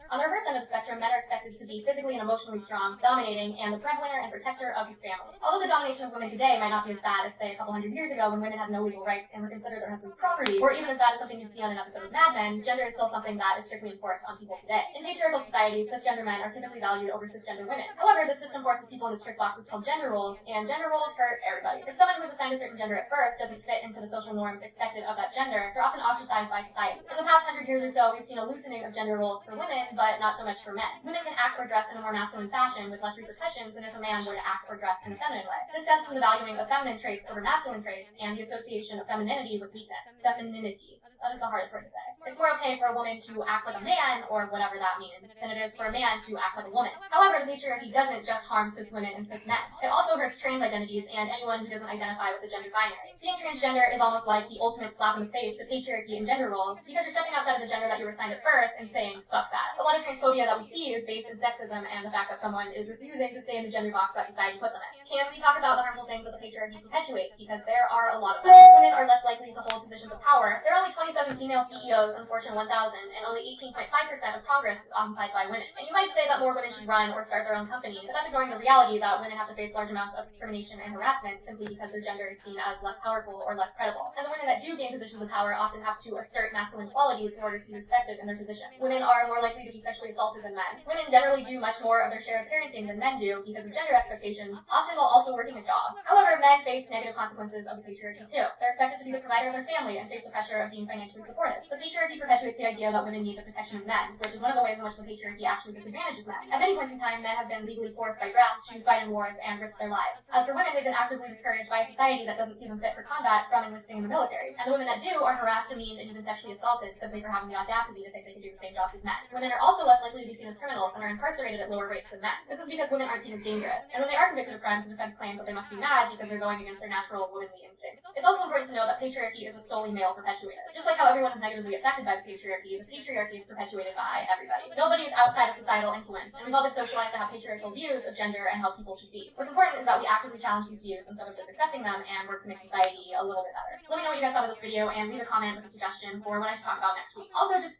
On the reverse end end of the spectrum, men are expected to be physically and emotionally strong, dominating, and the breadwinner and protector of his family. Although the domination of women today might not be as bad as, say, a couple hundred years ago when women had no legal rights and were considered their husband's property, or even as bad as something you'd see on an episode of Mad Men, gender is still something that is strictly enforced on people today. In patriarchal societies, cisgender men are typically valued over cisgender women. However, the system forces people into strict boxes called gender roles, and gender roles hurt everybody. If someone who is assigned a certain gender at birth doesn't fit into the social norms expected of that gender, they're often ostracized by society. In the past 100 years or so, we've seen a loosening of gender roles for women, but not so much for men. Women can act or dress in a more masculine fashion with less repercussions than if a man were to act or dress in a feminine way. This stems from the valuing of feminine traits over masculine traits and the association of femininity with weakness. Femininity. That is the hardest word to say. It's more okay for a woman to act like a man, or whatever that means, than it is for a man to act like a woman. However, the patriarchy doesn't just harm cis women and cis men. It also hurts trans identities and anyone who doesn't identify with the gender binary. Being transgender is almost like the ultimate slap in the face to patriarchy and gender roles, because you're stepping outside of the gender that you were assigned at birth and saying, fuck that. A lot of transphobia that we see is based in sexism and the fact that someone is refusing to stay in the gender box that society put them in. Can we talk about the harmful things that the patriarchy perpetuates? Because there are a lot of them. Women are less likely to hold positions of power. There are only 27 female CEOs in Fortune 1000, and only 18.5% of Congress is occupied by women. And you might say that more women should run or start their own companies, but that's ignoring the reality that women have to face large amounts of discrimination and harassment simply because their gender is seen as less powerful or less credible. And the women that do gain positions of power often have to assert masculine qualities in order to be respected in their position. Women are more likely to be sexually assaulted than men. Women generally do much more of their share of parenting than men do because of gender expectations, often while also working a job. However, men face negative consequences of the patriarchy too. They're expected to be the provider of their family and face the pressure of being financially supported. The patriarchy perpetuates the idea that women need the protection of men, which is one of the ways in which the patriarchy actually disadvantages men. At many points in time, men have been legally forced by drafts to fight in wars and risk their lives. As for women, they've been actively discouraged by a society that doesn't see them fit for combat from enlisting in the military. And the women that do are harassed, demeaned, and even sexually assaulted simply for having the audacity to think they can do the same jobs as men. Women are also less likely to be seen as criminals and are incarcerated at lower rates than men. This is because women aren't seen as dangerous. And when they are convicted of crimes, the defense claims that they must be mad because they're going against their natural womanly instincts. It's also important to know that patriarchy isn't solely male perpetuated. Just like how everyone is negatively affected by the patriarchy is perpetuated by everybody. Nobody is outside of societal influence, and we've all been socialized to have patriarchal views of gender and how people should be. What's important is that we actively challenge these views instead of just accepting them and work to make society a little bit better. Let me know what you guys thought of this video and leave a comment with a suggestion for what I should talk about next week. Also, just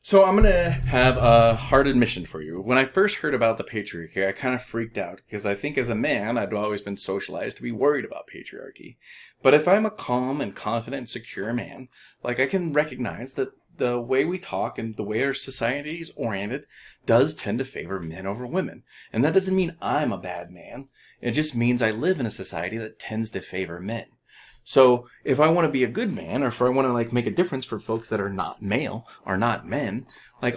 So I'm going to have a hard admission for you. When I first heard about the patriarchy, I kind of freaked out because I think as a man, I'd always been socialized to be worried about patriarchy. But if I'm a calm and confident and secure man, like I can recognize that the way we talk and the way our society is oriented does tend to favor men over women. And that doesn't mean I'm a bad man. It just means I live in a society that tends to favor men. So if I want to be a good man, or if I want to make a difference for folks that are not male or not men,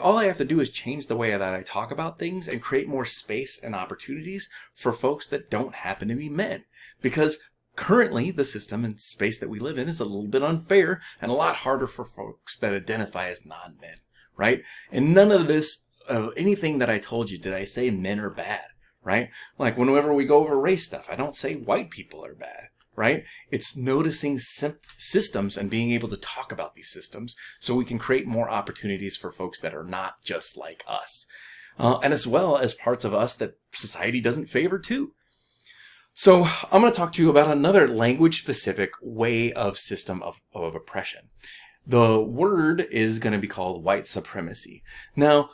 all I have to do is change the way that I talk about things and create more space and opportunities for folks that don't happen to be men. Because currently the system and space that we live in is a little bit unfair and a lot harder for folks that identify as non-men, right? And none of this, anything that I told you, did I say men are bad, right? Whenever we go over race stuff, I don't say white people are bad. Right? It's noticing systems and being able to talk about these systems so we can create more opportunities for folks that are not just like us. And as well as parts of us that society doesn't favor too. So I'm going to talk to you about another language-specific way of system of oppression. The word is going to be called white supremacy. Now,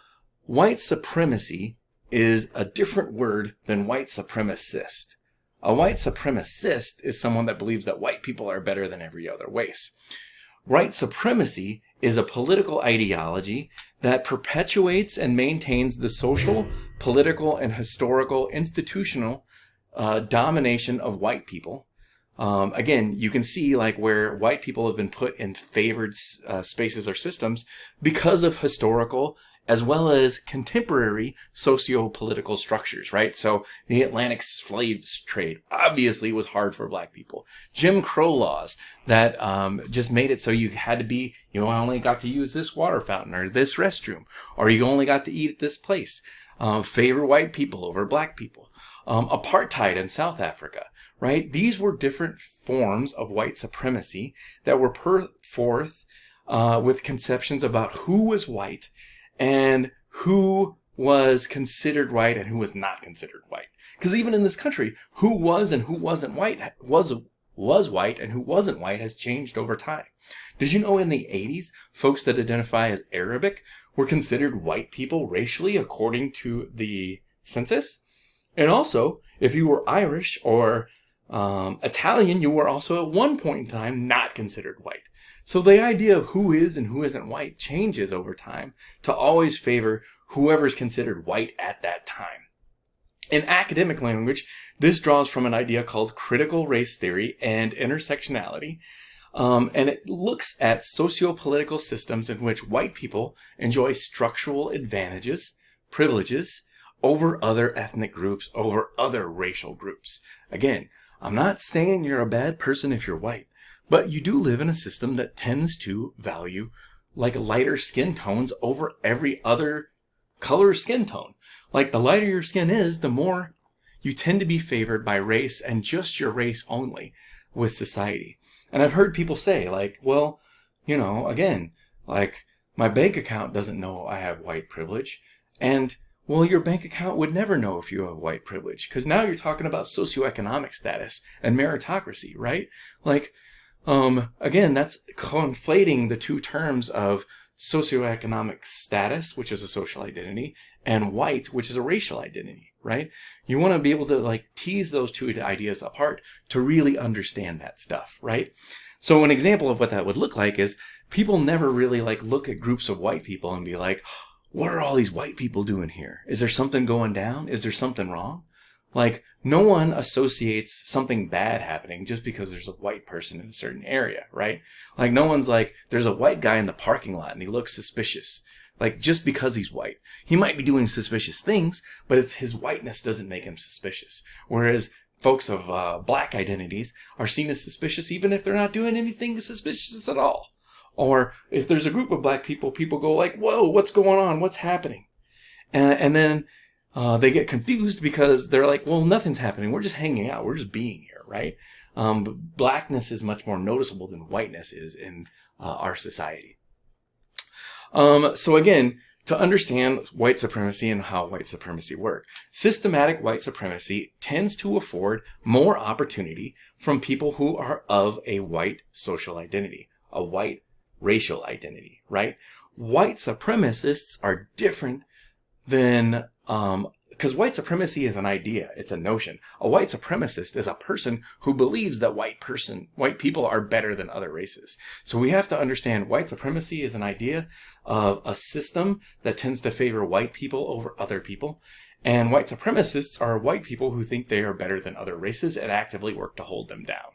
white supremacy is a different word than white supremacist. A white supremacist is someone that believes that white people are better than every other race. White supremacy is a political ideology that perpetuates and maintains the social, political, and historical institutional domination of white people. Again, you can see where white people have been put in favored spaces or systems because of historical as well as contemporary socio-political structures, right? So the Atlantic slave trade obviously was hard for black people. Jim Crow laws that just made it so you had to be, you only got to use this water fountain or this restroom, or you only got to eat at this place. Favor white people over black people. Apartheid in South Africa, right? These were different forms of white supremacy that were put forth with conceptions about who was white and who was considered white and who was not considered white. Because even in this country, who was and who wasn't white was white and who wasn't white has changed over time. Did you know in the 80s, folks that identify as Arabic were considered white people racially according to the census. And also, if you were Irish or Italian, you were also at one point in time not considered white. So the idea of who is and who isn't white changes over time to always favor whoever's considered white at that time. In academic language, this draws from an idea called critical race theory and intersectionality. And it looks at socio-political systems in which white people enjoy structural advantages, privileges, over other ethnic groups, over other racial groups. Again, I'm not saying you're a bad person if you're white, but you do live in a system that tends to value like lighter skin tones over every other color skin tone. Like the lighter your skin is, the more you tend to be favored by race and just your race only with society. And I've heard people say like, well, you know, again, like my bank account doesn't know I have white privilege. And well, your bank account would never know if you have white privilege, because now you're talking about socioeconomic status and meritocracy, right? Like, again, that's conflating the two terms of socioeconomic status, which is a social identity, and white, which is a racial identity, right? You want to be able to like tease those two ideas apart to really understand that stuff, right? So an example of what that would look like is people never really like look at groups of white people and be like, what are all these white people doing here? Is there something going down? Is there something wrong? Like, no one associates something bad happening just because there's a white person in a certain area, right? Like, no one's like, there's a white guy in the parking lot and he looks suspicious. Like, just because he's white. He might be doing suspicious things, but it's his whiteness doesn't make him suspicious. Whereas folks of black identities are seen as suspicious even if they're not doing anything suspicious at all. Or if there's a group of black people, people go like, whoa, what's going on? What's happening? And then they get confused because they're like, well, nothing's happening. We're just hanging out. We're just being here, right? But blackness is much more noticeable than whiteness is in our society. So again, to understand white supremacy and how white supremacy works, systematic white supremacy tends to afford more opportunity from people who are of a white social identity, a white racial identity, right? White supremacists are different than, because white supremacy is an idea, it's a notion. A white supremacist is a person who believes that white people are better than other races. So we have to understand white supremacy is an idea of a system that tends to favor white people over other people. And white supremacists are white people who think they are better than other races and actively work to hold them down.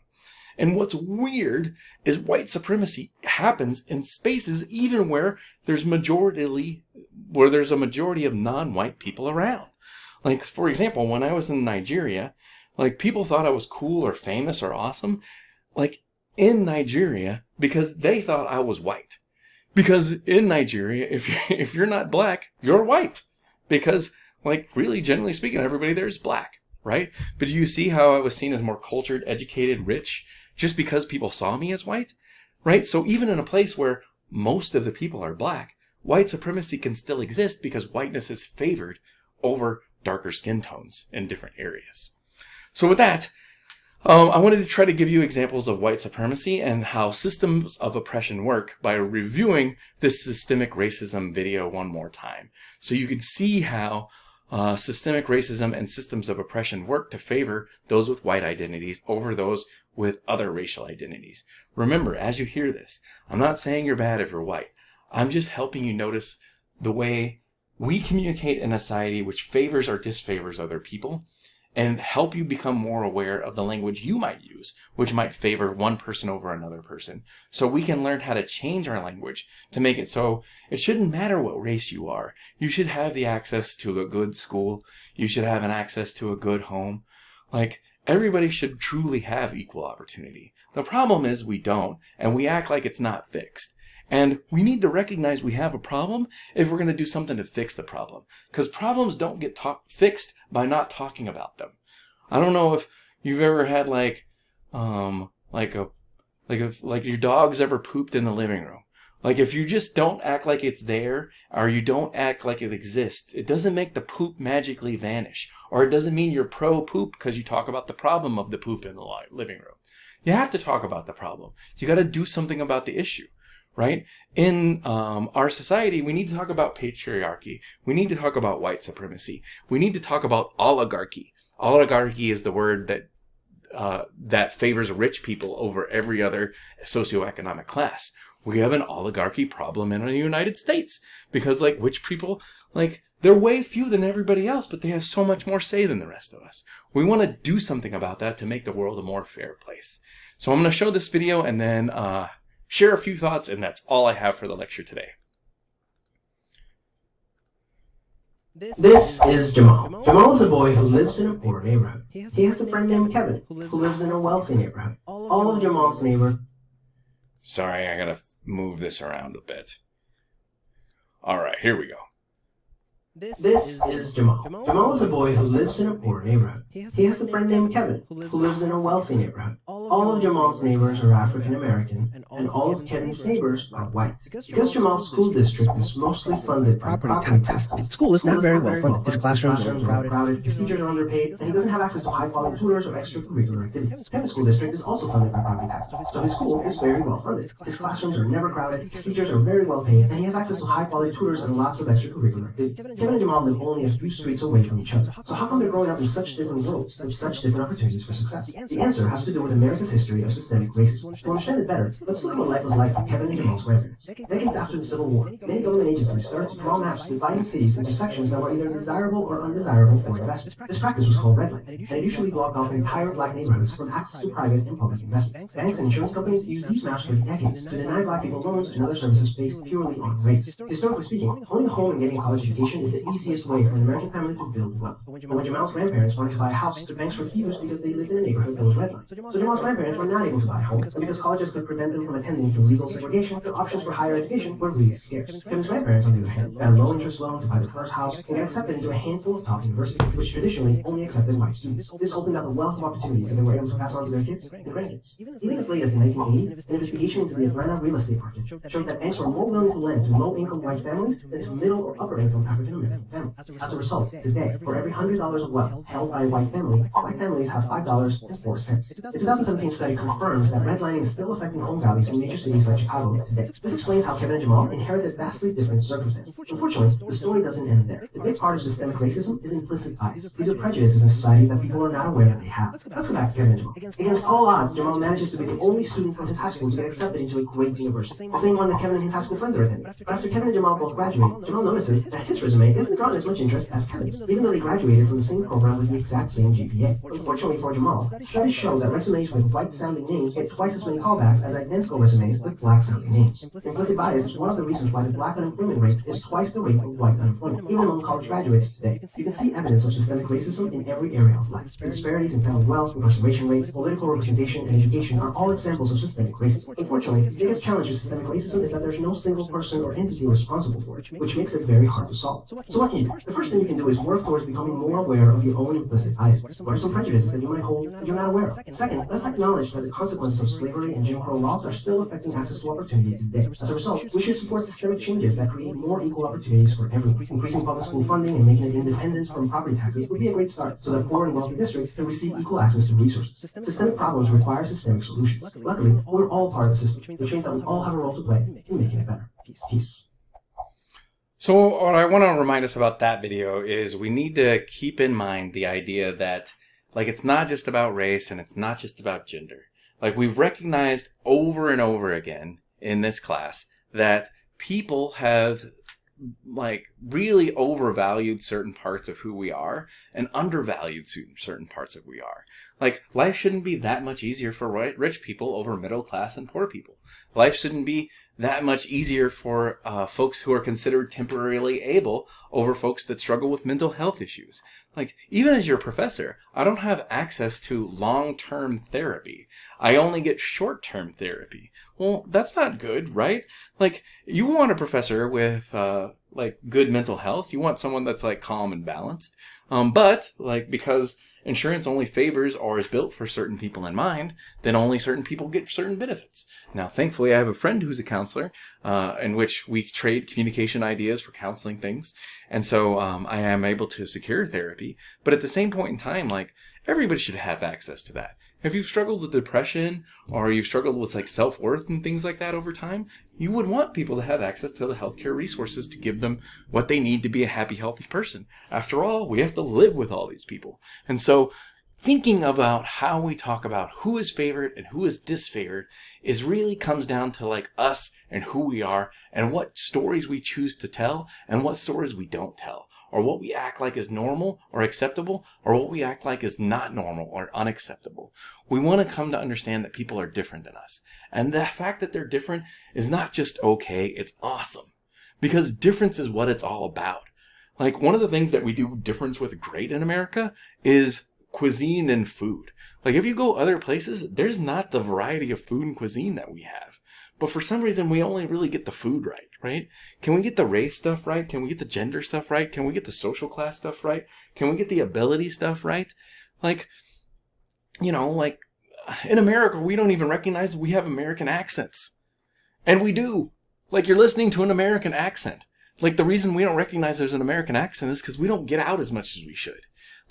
And what's weird is white supremacy happens in spaces even where there's a majority of non-white people around. Like, for example, when I was in Nigeria, like people thought I was cool or famous or awesome, like in Nigeria, because they thought I was white. Because in Nigeria, if you're not black, you're white. Because, like, really, generally speaking, everybody there is black, right? But do you see how I was seen as more cultured, educated, rich, just because people saw me as white, right? So even in a place where most of the people are black, white supremacy can still exist because whiteness is favored over darker skin tones in different areas. So with that, I wanted to try to give you examples of white supremacy and how systems of oppression work by reviewing this systemic racism video one more time. So you can see how systemic racism and systems of oppression work to favor those with white identities over those with other racial identities. Remember, as you hear this, I'm not saying you're bad if you're white. I'm just helping you notice the way we communicate in a society which favors or disfavors other people, and help you become more aware of the language you might use, which might favor one person over another person. So we can learn how to change our language to make it so it shouldn't matter what race you are. You should have the access to a good school. You should have an access to a good home. Like, everybody should truly have equal opportunity. The problem is we don't, and we act like it's not fixed. And we need to recognize we have a problem if we're going to do something to fix the problem. Because problems don't get fixed by not talking about them. I don't know if you've ever had like your dog's ever pooped in the living room. Like, if you just don't act like it's there, or you don't act like it exists, it doesn't make the poop magically vanish. Or it doesn't mean you're pro-poop because you talk about the problem of the poop in the living room. You have to talk about the problem. You got to do something about the issue, right? In our society, we need to talk about patriarchy. We need to talk about white supremacy. We need to talk about oligarchy. Oligarchy is the word that favors rich people over every other socioeconomic class. We have an oligarchy problem in the United States because, like, rich people, like, they're way few than everybody else, but they have so much more say than the rest of us. We want to do something about that to make the world a more fair place. So I'm going to show this video and then share a few thoughts, and that's all I have for the lecture today. This is Jamal. Jamal is a boy who lives in a poor neighborhood. He has a friend named Kevin who lives in a wealthy neighborhood. All of Jamal's neighbors. Sorry, I gotta move this around a bit. All right, here we go. This is Jamal. Jamal is a boy who lives in a poor neighborhood. He has a friend named Kevin who lives in a wealthy neighborhood. All of Jamal's neighbors are African American, and all of Kevin's neighbors are white. Because Jamal's school district is mostly funded by property taxes, his school is not very well funded. His classrooms are crowded, his teachers are underpaid, and he doesn't have access to high-quality tutors or extracurricular activities. Kevin's school district is also funded by property taxes, so his school is very well funded. His classrooms are never crowded, his teachers are very well paid, and he has access to high-quality tutors and lots of extracurricular activities. Kevin and Jamal live only a few streets away from each other. So how come they're growing up in such different worlds with such different opportunities for success? The answer has to do with America's history of systemic racism. To understand it better, let's look at what life was like for Kevin and Jamal's grandparents. Decades after the Civil War, many government agencies started to draw maps dividing cities into sections that were either desirable or undesirable for investment. This practice was called redlining, and it usually blocked off entire black neighborhoods from access to private and public investment. Banks and insurance companies used these maps for decades to deny black people loans and other services based purely on race. Historically speaking, owning a home and getting a college education is the easiest way for an American family to build wealth. But when Jamal's grandparents wanted to buy a house, the banks refused because they lived in a neighborhood that was redlined. So Jamal's grandparents were not able to buy a home, and because colleges could prevent them from attending to legal segregation, their options for higher education were really scarce. Kevin's grandparents, on the other hand, got a low-interest loan to buy their first house and got accepted into a handful of top universities, which traditionally only accepted white students. This opened up a wealth of opportunities that they were able to pass on to their kids and grandkids. Even as late as the 1980s, an investigation into the Atlanta real estate market showed that banks were more willing to lend to low-income white families than to middle or upper-income African-American families. As a result, today, for every $100 of wealth held by a white family, black families have $5.04. The 2017 study confirms that redlining is still affecting home values in major cities like Chicago today. This explains how Kevin and Jamal inherited vastly different circumstances. Unfortunately, the story doesn't end there. The big part of systemic racism is implicit bias. These are prejudices in society that people are not aware that they have. Let's go back to Kevin and Jamal. Against all odds, Jamal manages to be the only student from his high school to get accepted into a great university, the same one that Kevin and his high school friends are attending. But after Kevin and Jamal both graduate, Jamal notices that his resume isn't drawing as much interest as Kevin's, even though they graduated from the same program with the exact same GPA. Unfortunately for Jamal, studies show that resumes with white-sounding names get twice as many callbacks as identical resumes with black-sounding names. Implicit bias is one of the reasons why the black unemployment rate is twice the rate of white unemployment, even among college graduates today. You can see evidence of systemic racism in every area of life. The disparities in family wealth, incarceration rates, political representation, and education are all examples of systemic racism. Unfortunately, the biggest challenge with systemic racism is that there's no single person or entity responsible for it, which makes it very hard to solve. So what can you do? The first thing you can do is work towards becoming more aware of your own implicit biases. What are some prejudices that you might hold that you're not aware of? Second, let's acknowledge that the consequences of slavery and Jim Crow laws are still affecting access to opportunity today. As a result, we should support systemic changes that create more equal opportunities for everyone. Increasing public school funding and making it independent from property taxes would be a great start, so that poor and wealthy districts can receive equal access to resources. Systemic problems require systemic solutions. Luckily, we're all part of the system, which means that we all have a role to play in making it better. Peace. So what I want to remind us about that video is we need to keep in mind the idea that, like, it's not just about race and it's not just about gender. Like, we've recognized over and over again in this class that people have, like, really overvalued certain parts of who we are and undervalued certain parts of who we are. Like, life shouldn't be that much easier for rich people over middle class and poor people. Life shouldn't be that much easier for folks who are considered temporarily able over folks that struggle with mental health issues. Like, even as your professor, I don't have access to long-term therapy. I only get short-term therapy. Well, that's not good, right? Like, you want a professor with, like, good mental health. You want someone that's, like, calm and balanced. But, like, because insurance only favors or is built for certain people in mind, then only certain people get certain benefits. Now, thankfully, I have a friend who's a counselor, in which we trade communication ideas for counseling things. And so I am able to secure therapy. But at the same point in time, like, everybody should have access to that. If you've struggled with depression or you've struggled with like self-worth and things like that over time, you would want people to have access to the healthcare resources to give them what they need to be a happy, healthy person. After all, we have to live with all these people. And so thinking about how we talk about who is favored and who is disfavored is really comes down to like us and who we are and what stories we choose to tell and what stories we don't tell, or what we act like is normal or acceptable, or what we act like is not normal or unacceptable. We want to come to understand that people are different than us. And the fact that they're different is not just okay, it's awesome. Because difference is what it's all about. Like, one of the things that we do difference with great in America is cuisine and food. Like, if you go other places, there's not the variety of food and cuisine that we have. But for some reason, we only really get the food right? Can we get the race stuff right? Can we get the gender stuff right? Can we get the social class stuff right? Can we get the ability stuff right? Like, you know, like, in America, we don't even recognize we have American accents. And we do. Like, you're listening to an American accent. Like, the reason we don't recognize there's an American accent is because we don't get out as much as we should.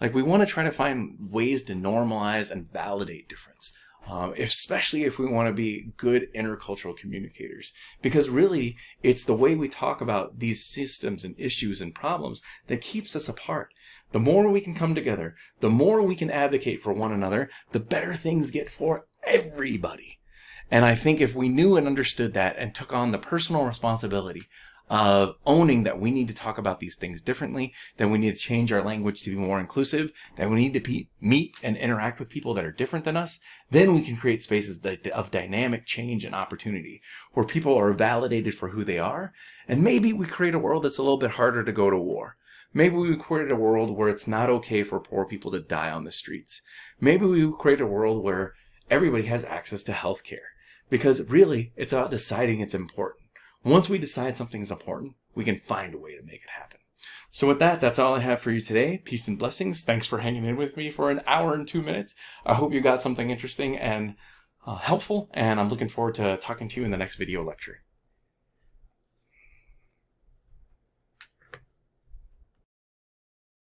Like, we want to try to find ways to normalize and validate difference, especially if we want to be good intercultural communicators. Because really, it's the way we talk about these systems and issues and problems that keeps us apart. The more we can come together, the more we can advocate for one another, the better things get for everybody. And I think if we knew and understood that and took on the personal responsibility of owning that we need to talk about these things differently, that we need to change our language to be more inclusive, that we need to meet and interact with people that are different than us, then we can create spaces of dynamic change and opportunity where people are validated for who they are. And maybe we create a world that's a little bit harder to go to war. Maybe we create a world where it's not okay for poor people to die on the streets. Maybe we create a world where everybody has access to health care. Because really, it's about deciding it's important. Once we decide something is important, we can find a way to make it happen. So with that, that's all I have for you today. Peace and blessings. Thanks for hanging in with me for an hour and 2 minutes. I hope you got something interesting and helpful, and I'm looking forward to talking to you in the next video lecture.